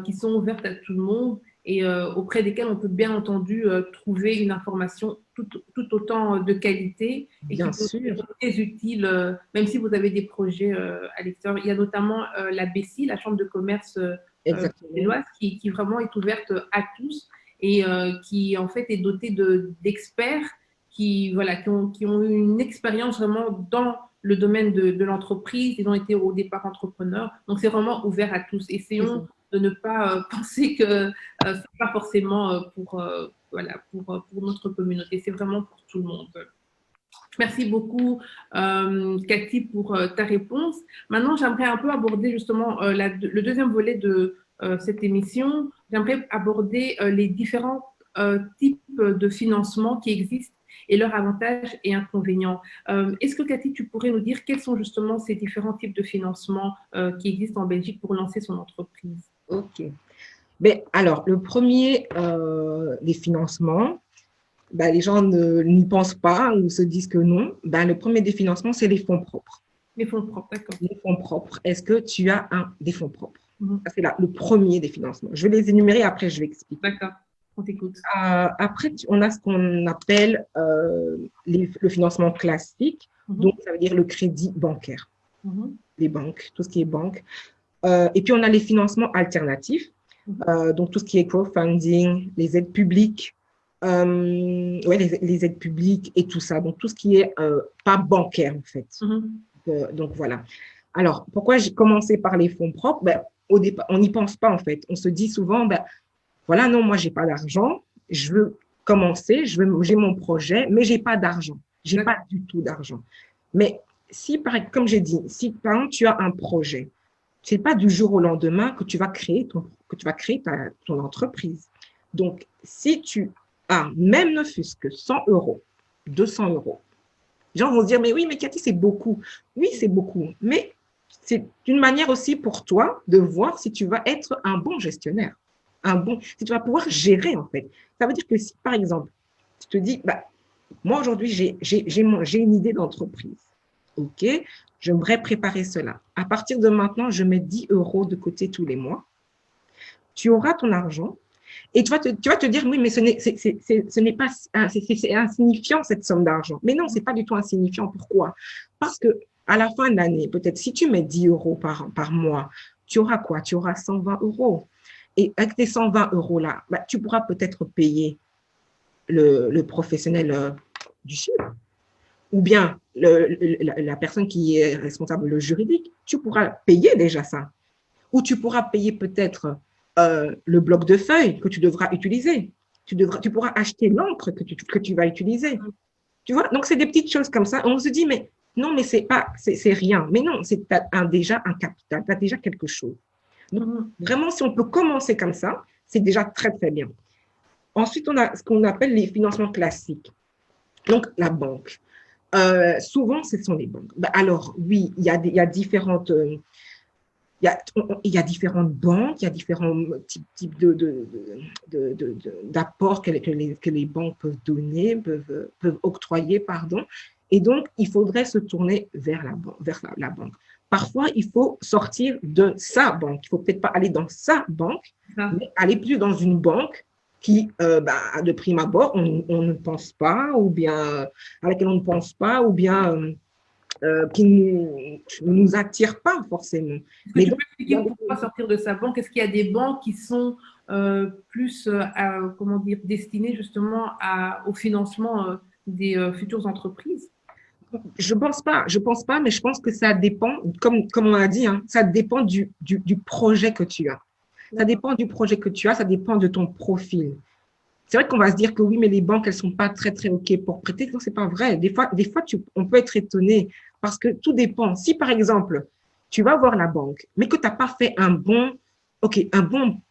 qui sont ouvertes à tout le monde et auprès desquelles on peut bien entendu trouver une information tout autant de qualité et bien qui peut sûr. être très utile, même si vous avez des projets à l'extérieur. Il y a notamment la BECI, la Chambre de commerce bruxelloise, qui vraiment est ouverte à tous et qui en fait est dotée d'experts qui ont eu une expérience vraiment dans le domaine de l'entreprise. Ils ont été au départ entrepreneurs. Donc, c'est vraiment ouvert à tous. Essayons de ne pas penser que ce n'est pas forcément pour notre communauté. C'est vraiment pour tout le monde. Merci beaucoup, Cathy, pour ta réponse. Maintenant, j'aimerais un peu aborder justement le deuxième volet de cette émission. J'aimerais aborder les différentes types de financement qui existent et leurs avantages et inconvénients. Est-ce que, Cathy, tu pourrais nous dire quels sont justement ces différents types de financement qui existent en Belgique pour lancer son entreprise? Ok. Ben, alors, le premier des financements, ben, les gens n'y pensent pas ou se disent que non. Ben, le premier des financements, c'est les fonds propres. Les fonds propres, d'accord. Les fonds propres. Est-ce que tu as des fonds propres? Ça, c'est là, le premier des financements. Je vais les énumérer, après je vais expliquer. D'accord, on t'écoute. Après, on a ce qu'on appelle le financement classique. Donc, ça veut dire le crédit bancaire. Les banques, tout ce qui est banque. Et puis, on a les financements alternatifs. Donc, tout ce qui est crowdfunding, les aides publiques, les aides publiques et tout ça. Donc, tout ce qui est pas bancaire, en fait. Donc, voilà. Alors, pourquoi j'ai commencé par les fonds propres? Ben, au départ, on n'y pense pas, en fait. On se dit souvent, ben, voilà, non, moi, j'ai pas d'argent. Je veux commencer, j'ai mon projet, mais j'ai pas d'argent. J'ai pas du tout d'argent. Mais si, comme j'ai dit, si par exemple, tu as un projet, c'est pas du jour au lendemain que tu vas créer ton entreprise. Donc, si tu as, même ne fût-ce que 100 euros, 200 euros, les gens vont se dire, mais oui, mais Cathy, c'est beaucoup. Oui, c'est beaucoup. Mais c'est une manière aussi pour toi de voir si tu vas être un bon gestionnaire. Si tu vas pouvoir gérer, en fait. Ça veut dire que si, par exemple, tu te dis, bah, moi, aujourd'hui, j'ai une idée d'entreprise. OK, j'aimerais préparer cela. À partir de maintenant, je mets 10 euros de côté tous les mois. Tu auras ton argent et tu vas te dire, oui, mais ce n'est pas, c'est insignifiant cette somme d'argent. Mais non, c'est pas du tout insignifiant. Pourquoi? Parce que à la fin de l'année, peut-être si tu mets 10 euros par mois, tu auras quoi? Tu auras 120 euros. Et avec tes 120 euros-là, bah, tu pourras peut-être payer le professionnel du chiffre, ou bien la personne qui est responsable, le juridique, tu pourras payer déjà ça. Ou tu pourras payer peut-être le bloc de feuilles que tu devras utiliser. Tu pourras acheter l'encre que tu vas utiliser. Tu vois? Donc, c'est des petites choses comme ça. On se dit, mais non, mais c'est rien. Mais non, c'est déjà un capital. Tu as déjà quelque chose. Donc, vraiment, si on peut commencer comme ça, c'est déjà très, très bien. Ensuite, on a ce qu'on appelle les financements classiques. Donc, la banque. Souvent, ce sont les banques. Ben, alors, oui, il y a différentes... il y a différentes banques, il y a différents types d'apports que les banques peuvent donner, peuvent octroyer, pardon. Et donc, il faudrait se tourner vers la banque. Parfois, il faut sortir de sa banque. Il ne faut peut-être pas aller dans sa banque, mais aller plus dans une banque qui, de prime abord, on ne pense pas, ou bien à laquelle on ne pense pas, ou bien qui ne nous attire pas forcément. Mais tu peux expliquer pourquoi sortir de sa banque? Est-ce qu'il y a des banques qui sont plus comment dire, destinées justement au financement des futures entreprises? Je pense pas, mais je pense que ça dépend, comme on a dit, hein, ça dépend du projet que tu as. Ça dépend du projet que tu as, ça dépend de ton profil. C'est vrai qu'on va se dire que oui, mais les banques, elles sont pas très, très OK pour prêter. Non, c'est pas vrai. Des fois, on peut être étonné parce que tout dépend. Si, par exemple, tu vas voir la banque, mais que tu n'as pas fait un bon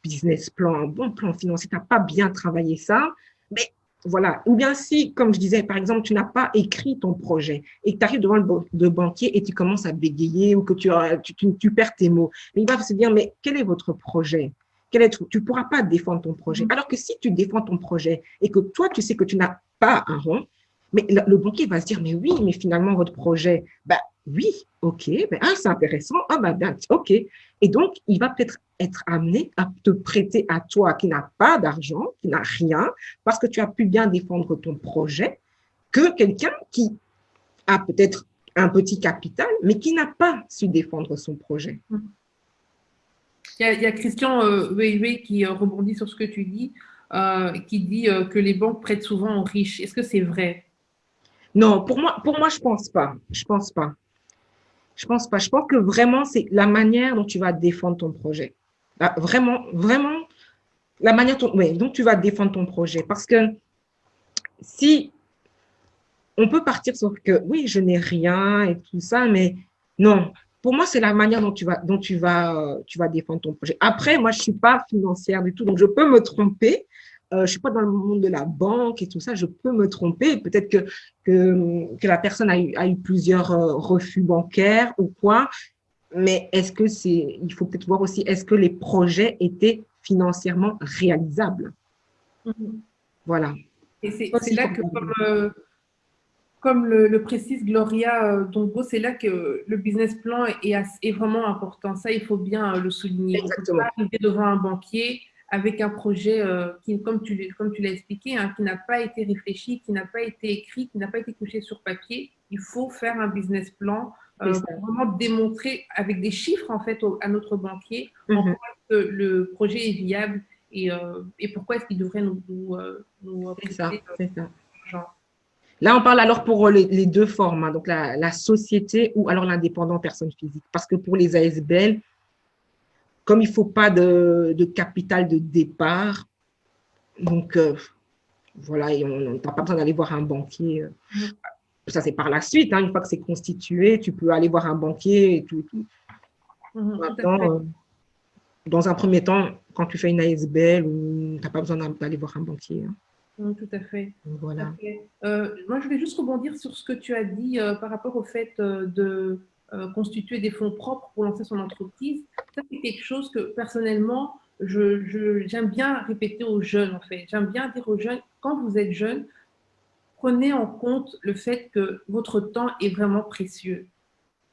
business plan, un bon plan financier, tu n'as pas bien travaillé ça, mais voilà. Ou bien si, comme je disais, par exemple, tu n'as pas écrit ton projet et que tu arrives devant le banquier et tu commences à bégayer ou que tu perds tes mots, mais il va se dire, mais quel est votre projet? Tu ne pourras pas défendre ton projet. Alors que si tu défends ton projet et que toi, tu sais que tu n'as pas un rond, mais le banquier va se dire, mais oui, mais finalement, votre projet, oui, OK, c'est intéressant, OK. Et donc, il va peut-être être amené à te prêter à toi qui n'a pas d'argent, qui n'a rien, parce que tu as pu bien défendre ton projet, que quelqu'un qui a peut-être un petit capital, mais qui n'a pas su défendre son projet. Il y a Christian Weiwei qui rebondit sur ce que tu dis, qui dit que les banques prêtent souvent aux riches. Est-ce que c'est vrai? Non, pour moi, je pense pas. Je pense pas. Je pense que vraiment, c'est la manière dont tu vas défendre ton projet. Là, vraiment, la manière dont tu vas défendre ton projet. Parce que si on peut partir sur que oui, je n'ai rien et tout ça, mais non. Pour moi, c'est la manière dont tu vas défendre ton projet. Après, moi, je suis pas financière du tout, donc je peux me tromper. je suis pas dans le monde de la banque et tout ça, je peux me tromper. Peut-être que la personne a eu plusieurs refus bancaires ou quoi. Mais il faut peut-être voir aussi, est-ce que les projets étaient financièrement réalisables? Mhm. Voilà. Et Ça c'est aussi, il là faut que, regarder. comme le précise Gloria Dongo, c'est là que le business plan est vraiment important. Ça, il faut bien le souligner. On ne peut pas Exactement. arriver devant un banquier avec un projet qui, comme tu l'as expliqué, hein, qui n'a pas été réfléchi, qui n'a pas été écrit, qui n'a pas été couché sur papier. Il faut faire un business plan C'est ça. pour vraiment démontrer avec des chiffres en fait à notre banquier en Mhm. quoi le projet est viable et pourquoi est-ce qu'il devrait nous C'est ça, prêter c'est ça. l'argent. Là, on parle alors pour les deux formes, hein, donc la société ou alors l'indépendant personne physique. Parce que pour les ASBL, comme il ne faut pas de capital de départ, donc voilà, et on n'a pas besoin d'aller voir un banquier. Mhm. Ça, c'est par la suite, hein, une fois que c'est constitué, tu peux aller voir un banquier et tout. Et tout. Mhm, tout à fait. Maintenant, dans un premier temps, quand tu fais une ASBL, tu n'as pas besoin d'aller voir un banquier. Hein. Tout à fait. Donc, Tout à voilà. fait. Moi, je voulais juste rebondir sur ce que tu as dit par rapport au fait de constituer des fonds propres pour lancer son entreprise. Ça, c'est quelque chose que personnellement, j'aime bien répéter aux jeunes, en fait. J'aime bien dire aux jeunes, quand vous êtes jeune, prenez en compte le fait que votre temps est vraiment précieux.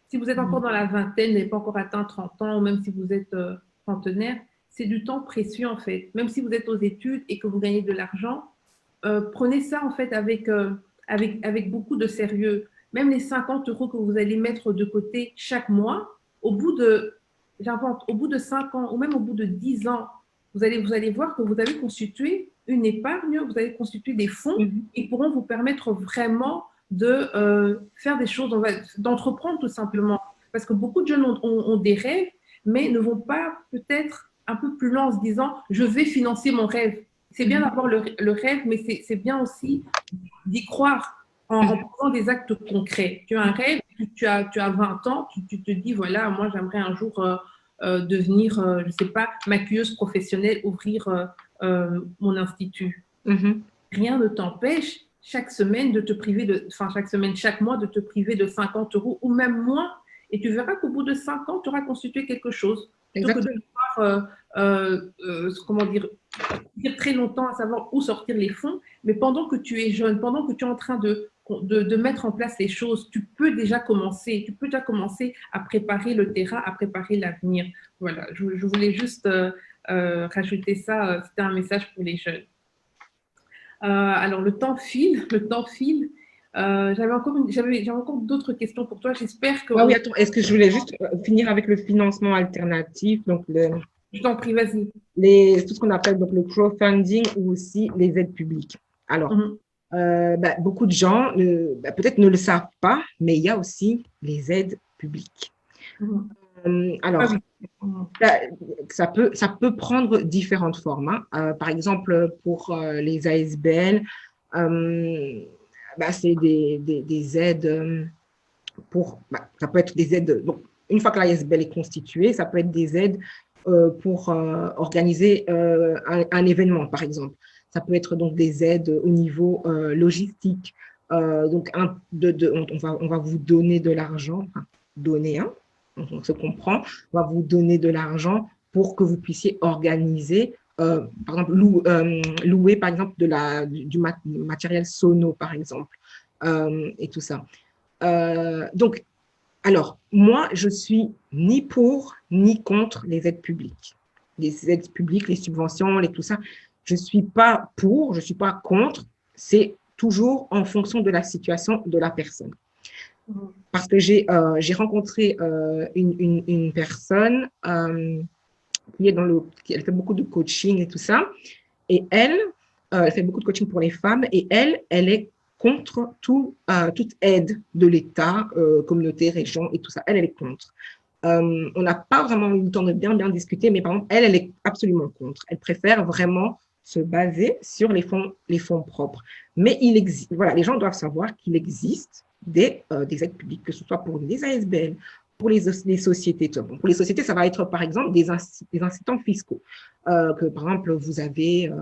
Si vous êtes encore dans la vingtaine, n'avez pas encore atteint 30 ans, ou même si vous êtes trentenaire, c'est du temps précieux, en fait. Même si vous êtes aux études et que vous gagnez de l'argent, prenez ça en fait avec beaucoup de sérieux. Même les 50 euros que vous allez mettre de côté chaque mois, j'invente, au bout de 5 ans ou même au bout de 10 ans, vous allez voir que vous avez constitué une épargne, vous avez constitué des fonds qui pourront vous permettre vraiment de faire des choses, d'entreprendre tout simplement. Parce que beaucoup de jeunes ont des rêves, mais ne vont pas peut-être un peu plus loin en se disant, je vais financer mon rêve. C'est bien d'avoir le rêve, mais c'est bien aussi d'y croire en posant des actes concrets. Tu as un rêve, tu as 20 ans, tu te dis, voilà, moi j'aimerais un jour devenir, je ne sais pas, maquilleuse professionnelle, ouvrir mon institut. Rien ne t'empêche chaque semaine de te priver chaque semaine, chaque mois de te priver de 50 euros ou même moins. Et tu verras qu'au bout de 5 ans, tu auras constitué quelque chose. Plutôt que de devoir, comment dire très longtemps à savoir où sortir les fonds, mais pendant que tu es jeune, pendant que tu es en train de mettre en place les choses, tu peux déjà commencer à préparer le terrain, à préparer l'avenir. Voilà, je voulais juste rajouter ça, c'était un message pour les jeunes. Alors, le temps file. J'avais encore d'autres questions pour toi. J'espère que. Ah oui, attends, est-ce que je voulais juste finir avec le financement alternatif, donc Je t'en prie, vas-y. tout ce qu'on appelle donc le crowdfunding ou aussi les aides publiques. Alors, beaucoup de gens peut-être ne le savent pas, mais il y a aussi les aides publiques. Alors, ça peut prendre différentes formes. Hein. Par exemple, pour les ASBL, c'est des aides ça peut être des aides. Donc, une fois que l'ASBL est constituée, ça peut être des aides pour organiser un événement, par exemple. Ça peut être donc des aides au niveau logistique. Donc, on va vous donner de l'argent, donner, hein, on se comprend, on va vous donner de l'argent pour que vous puissiez organiser, par exemple, louer, par exemple, du matériel sono, par exemple, et tout ça. Donc, alors, moi, je suis ni pour ni contre les aides publiques. Les aides publiques, les subventions, tout ça, je ne suis pas pour, je ne suis pas contre. C'est toujours en fonction de la situation de la personne. Parce que j'ai rencontré une personne elle fait beaucoup de coaching et tout ça. Et elle fait beaucoup de coaching pour les femmes. Et elle est contre toute aide de l'État, communauté, région et tout ça. Elle est contre. On n'a pas vraiment eu le temps de bien discuter, mais par exemple, elle est absolument contre. Elle préfère vraiment se baser sur les fonds propres. Mais il existe, voilà, les gens doivent savoir qu'il existe des aides publiques, que ce soit pour les ASBL, pour les sociétés. Bon, pour les sociétés, ça va être par exemple des incitants fiscaux. Que par exemple, vous avez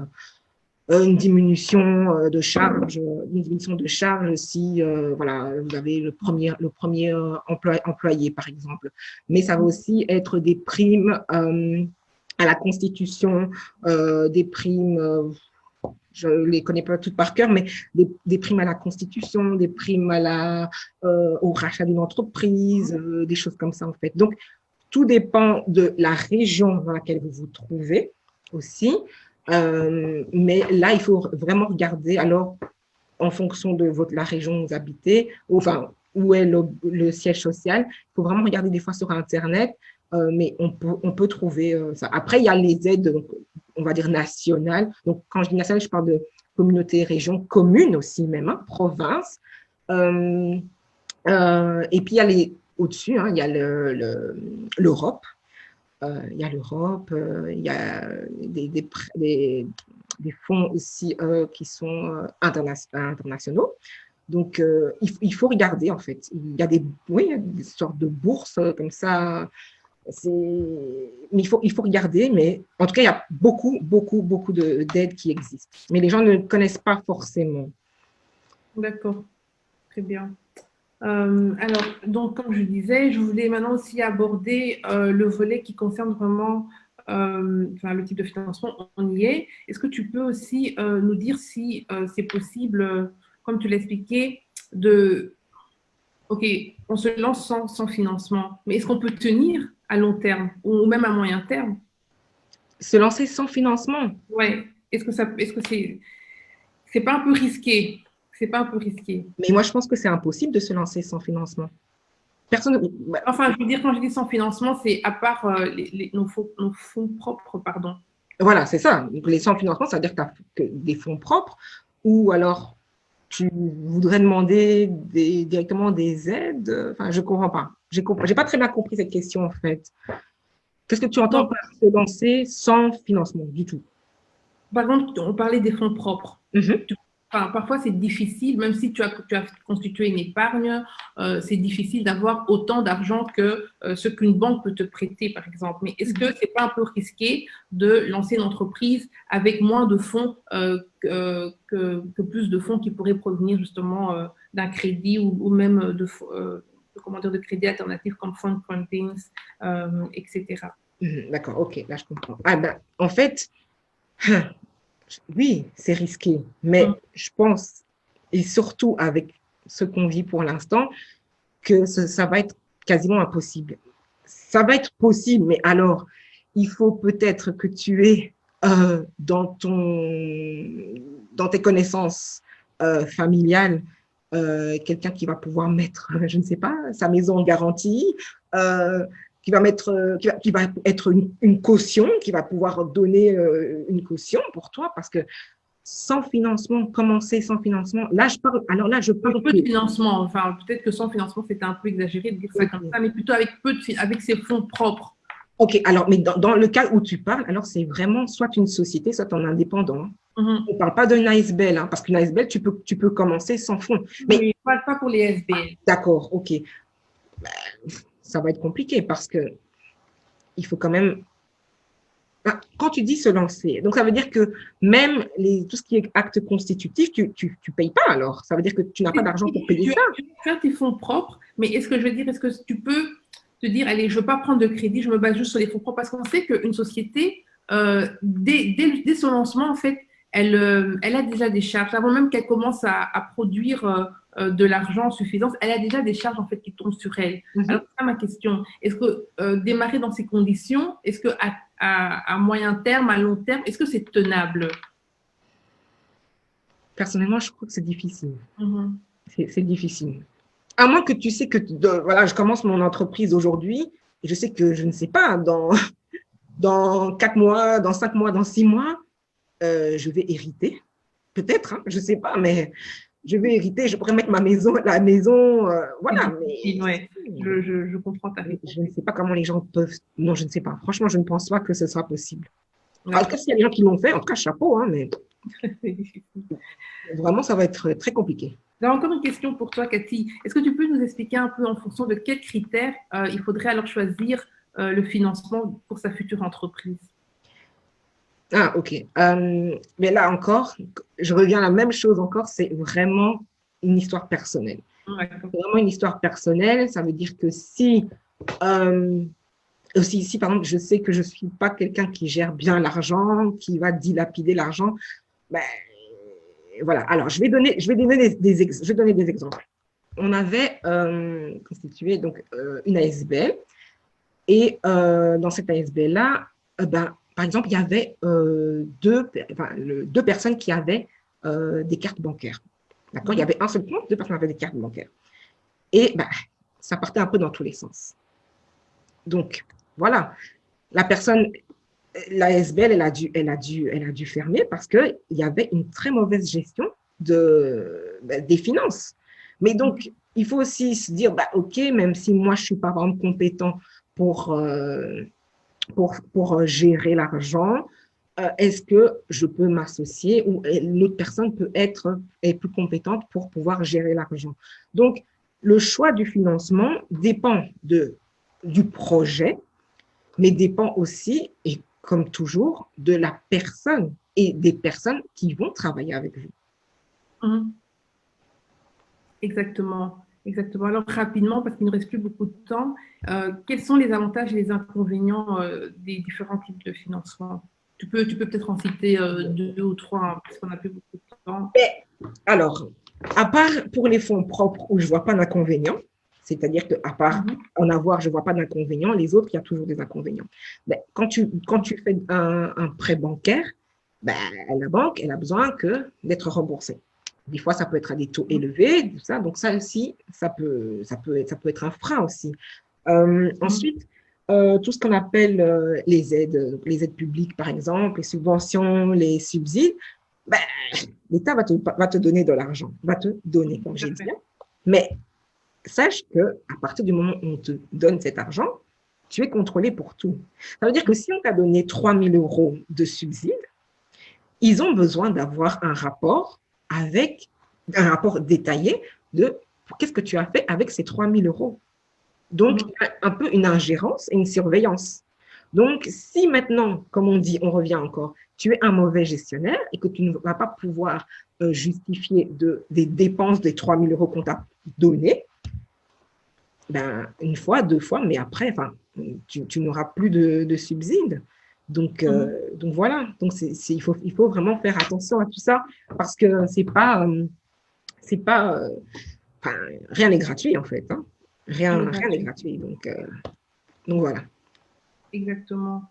une diminution de charge, si voilà, vous avez le premier employé, par exemple. Mais ça va aussi être des primes à la constitution, des primes, je ne les connais pas toutes par cœur, mais des primes à la constitution, des primes au rachat d'une entreprise, des choses comme ça en fait. Donc, tout dépend de la région dans laquelle vous vous trouvez aussi. Mais là, il faut vraiment regarder, alors, en fonction de la région où vous habitez, enfin, où est le siège social, il faut vraiment regarder des fois sur Internet, mais on peut trouver ça. Après, il y a les aides, donc, on va dire nationales. Donc, quand je dis nationale, je parle de communauté, région, commune aussi même, hein, province. Et puis, il y a au-dessus, hein, il y a l'Europe. Il y a l'Europe, il y a des fonds aussi qui sont internationaux. Donc, il faut regarder, en fait. Il y a oui, il y a des sortes de bourses comme ça. Mais il faut regarder. Mais en tout cas, il y a beaucoup d'aides qui existent. Mais les gens ne connaissent pas forcément. D'accord, très bien. Alors, donc, comme je disais, je voulais maintenant aussi aborder le volet qui concerne vraiment le type de financement. On y est. Est-ce que tu peux aussi nous dire si c'est possible, comme tu l'expliquais, OK, on se lance sans financement, mais est-ce qu'on peut tenir à long terme ou même à moyen terme? Se lancer sans financement. Ouais. Est-ce que c'est pas un peu risqué? C'est pas un peu risqué? Mais moi, je pense que c'est impossible de se lancer sans financement. Personne. Enfin, je veux dire, quand je dis sans financement, c'est à part nos fonds propres, pardon. Voilà, c'est ça. Donc, les sans financement, ça veut dire que tu as des fonds propres ou alors tu voudrais demander directement des aides. Enfin, je ne comprends pas. J'ai pas très bien compris cette question, en fait. Qu'est-ce que tu entends Non, par se lancer sans financement du tout? par contre, on parlait des fonds propres. Mhm. Enfin, parfois, c'est difficile, même si tu as constitué une épargne, c'est difficile d'avoir autant d'argent que ce qu'une banque peut te prêter, par exemple. Mais est-ce que c'est pas un peu risqué de lancer une entreprise avec moins de fonds que plus de fonds qui pourraient provenir justement d'un crédit ou même comment dire, de crédits alternatifs comme fundings, etc. D'accord, ok, là je comprends. Ah ben, en fait, oui, c'est risqué, mais je pense, et surtout avec ce qu'on vit pour l'instant, que ça va être quasiment impossible. Ça va être possible, mais alors, il faut peut-être que tu aies dans tes connaissances familiales quelqu'un qui va pouvoir mettre, je ne sais pas, sa maison en garantie, qui va être une caution, qui va pouvoir donner une caution pour toi, parce que sans financement, commencer sans financement, là je parle, alors là je parle peu de financement, enfin peut-être que sans financement c'était un peu exagéré de dire ça comme ça, mais plutôt avec avec ses fonds propres. Ok, alors, mais dans le cas où tu parles, alors c'est vraiment soit une société, soit un indépendant. On ne parle pas d'un ASBL, hein, parce qu'une ASBL, tu peux commencer sans fonds. Mais oui, pas pour les SBL. d'accord, ok. Ben, ça va être compliqué parce que il faut quand même. Quand tu dis se lancer, donc ça veut dire que même tout ce qui est acte constitutif, tu payes pas alors. Ça veut dire que tu n'as pas d'argent pour payer ça. Tu peux faire tes fonds propres, mais est-ce que je veux dire, est-ce que tu peux te dire, allez, je ne veux pas prendre de crédit, je me base juste sur les fonds propres, parce qu'on sait qu'une société, dès son lancement, en fait, elle a déjà des charges. Avant même qu'elle commence à produire de l'argent suffisant, elle a déjà des charges en fait qui tombent sur elle. Alors, c'est ça ma question. Est-ce que démarrer dans ces conditions, est-ce que à moyen terme, à long terme, est-ce que c'est tenable? Personnellement, je crois que c'est difficile. C'est difficile. À moins que tu sais que voilà, je commence mon entreprise aujourd'hui et je sais que je ne sais pas, dans 4 mois, dans 5 mois, dans 6 mois, je vais hériter. Peut-être, hein, je ne sais pas, mais je vais hériter, je pourrais mettre la maison, voilà. Mais, ouais, je comprends ta réponse. Je ne sais pas comment les gens peuvent. Non, je ne sais pas. Franchement, je ne pense pas que ce sera possible. En tout cas, s'il y a des gens qui l'ont fait, en tout cas, chapeau, hein, mais vraiment, ça va être très compliqué. J'ai encore une question pour toi, Cathy. Est-ce que tu peux nous expliquer un peu en fonction de quels critères il faudrait alors choisir le financement pour sa future entreprise? Ah, ok. Mais là encore, je reviens à la même chose encore, c'est vraiment une histoire personnelle. D'accord. C'est vraiment une histoire personnelle, ça veut dire que euh, si par exemple, je sais que je ne suis pas quelqu'un qui gère bien l'argent, qui va dilapider l'argent, ben, voilà. Alors, je vais donner des exemples. On avait constitué donc, une ASBL et dans cette ASBL-là, ben, par exemple, il y avait deux personnes qui avaient des cartes bancaires. D'accord. Il y avait un seul compte, deux personnes avaient des cartes bancaires. Et ben, ça partait un peu dans tous les sens. Donc, voilà. La personne, la SBL, elle a dû fermer parce qu'il y avait une très mauvaise gestion des finances. Mais donc, il faut aussi se dire, bah, OK, même si moi, je ne suis pas vraiment compétent pour, gérer l'argent, est-ce que je peux m'associer ou l'autre personne est plus compétente pour pouvoir gérer l'argent. Donc, le choix du financement dépend du projet, mais dépend aussi, et comme toujours, de la personne et des personnes qui vont travailler avec vous. Mhm. Exactement, exactement. Alors rapidement, parce qu'il ne reste plus beaucoup de temps, quels sont les avantages et les inconvénients des différents types de financement? Tu peux peut-être en citer deux ou trois, hein, parce qu'on n'a plus beaucoup de temps. Mais, alors, à part pour les fonds propres où je ne vois pas d'inconvénient, c'est-à-dire qu'à part en avoir, je ne vois pas d'inconvénient, les autres, il y a toujours des inconvénients. Mais quand tu fais un prêt bancaire, ben, la banque, elle a besoin d'être remboursée. Des fois, ça peut être à des taux élevés, tout ça. Donc, ça aussi, ça peut être un frein aussi. Ensuite, tout ce qu'on appelle les aides publiques, par exemple, les subventions, les subsides, ben, l'État va te donner de l'argent, va te donner, comme j'ai dit. Mais sache que à partir du moment où on te donne cet argent, tu es contrôlé pour tout. Ça veut dire que si on t'a donné 3 000 € de subsides, ils ont besoin d'avoir un rapport détaillé de qu'est-ce que tu as fait avec ces 3 000 €. Donc, il y a un peu une ingérence et une surveillance. Donc, si maintenant, comme on dit, on revient encore, tu es un mauvais gestionnaire et que tu ne vas pas pouvoir justifier des dépenses des 3 000 € qu'on t'a donné, ben, une fois, deux fois, mais après, enfin, tu n'auras plus de subsides. Donc voilà, donc il faut vraiment faire attention à tout ça parce que c'est pas enfin, rien n'est gratuit en fait. Hein. Rien n'est gratuit. Donc voilà. Exactement.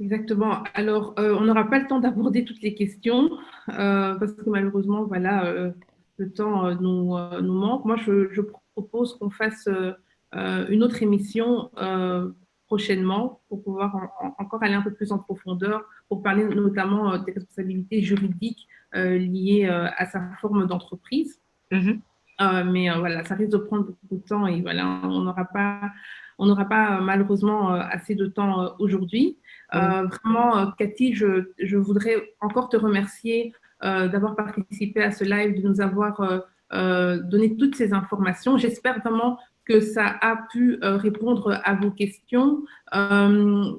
Exactement. Alors, on n'aura pas le temps d'aborder toutes les questions parce que malheureusement, voilà, le temps nous manque. Moi, je propose qu'on fasse une autre émission prochainement pour pouvoir encore aller un peu plus en profondeur, pour parler notamment des responsabilités juridiques liées à sa forme d'entreprise. Mm-hmm. Mais voilà, ça risque de prendre beaucoup de temps et voilà, on n'aura pas malheureusement assez de temps aujourd'hui. Vraiment, Cathy, je voudrais encore te remercier d'avoir participé à ce live, de nous avoir donné toutes ces informations. J'espère vraiment que ça a pu répondre à vos questions.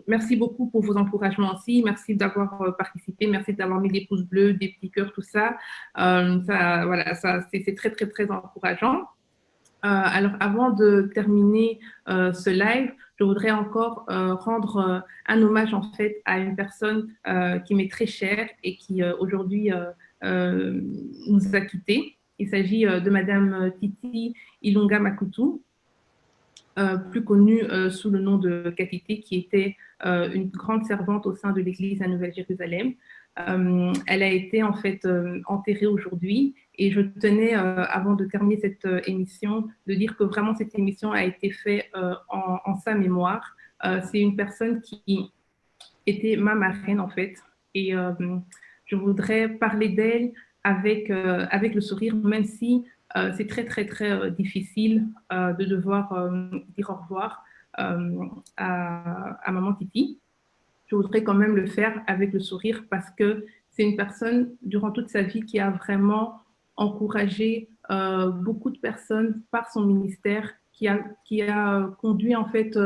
Merci beaucoup pour vos encouragements aussi. Merci d'avoir participé. Merci d'avoir mis des pouces bleus, des petits cœurs, tout ça. Voilà, c'est très, très, très encourageant. Alors, avant de terminer ce live, je voudrais encore rendre un hommage en fait à une personne qui m'est très chère et qui aujourd'hui nous a quittés. Il s'agit de Madame Titi Ilunga Makutu, plus connue sous le nom de Katité, qui était une grande servante au sein de l'Église à Nouvelle-Jérusalem. Elle a été en fait enterrée aujourd'hui et je tenais, avant de terminer cette émission, de dire que vraiment cette émission a été faite en sa mémoire. C'est une personne qui était ma marraine en fait et je voudrais parler d'elle avec le sourire, même si c'est très très très difficile de devoir dire au revoir à maman Titi. Je voudrais quand même le faire avec le sourire parce que c'est une personne durant toute sa vie qui a vraiment encouragé beaucoup de personnes par son ministère, qui a conduit en fait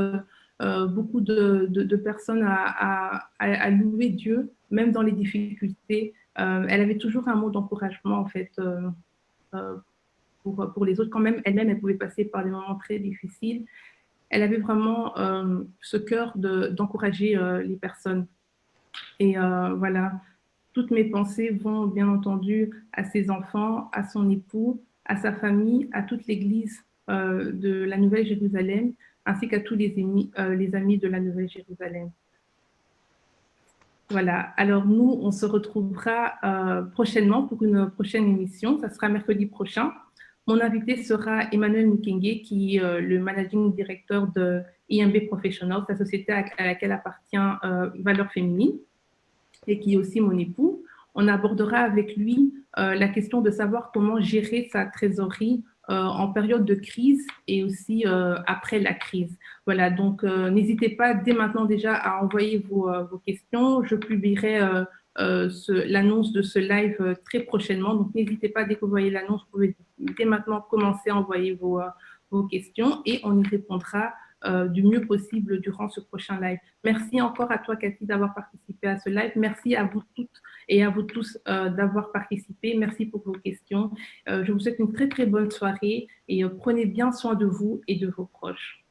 beaucoup de personnes à louer Dieu, même dans les difficultés. Elle avait toujours un mot d'encouragement, en fait, pour les autres. Quand même, elle-même, elle pouvait passer par des moments très difficiles. Elle avait vraiment ce cœur d'encourager les personnes. Et voilà, toutes mes pensées vont bien entendu à ses enfants, à son époux, à sa famille, à toute l'Église de la Nouvelle-Jérusalem, ainsi qu'à tous les amis de la Nouvelle-Jérusalem. Voilà, alors nous, on se retrouvera prochainement pour une prochaine émission. Ça sera mercredi prochain. Mon invité sera Emmanuel Mukenge, qui est le managing director de IMB Professionals, la société à laquelle appartient Valeurs Féminines, et qui est aussi mon époux. On abordera avec lui la question de savoir comment gérer sa trésorerie en période de crise et aussi après la crise. Voilà, donc n'hésitez pas dès maintenant déjà à envoyer vos questions. Je publierai l'annonce de ce live très prochainement. Donc n'hésitez pas, dès que vous voyez l'annonce, vous pouvez dès maintenant commencer à envoyer vos questions et on y répondra du mieux possible durant ce prochain live. Merci encore à toi, Cathy, d'avoir participé à ce live. Merci à vous toutes et à vous tous d'avoir participé. Merci pour vos questions. Je vous souhaite une très, très bonne soirée et prenez bien soin de vous et de vos proches.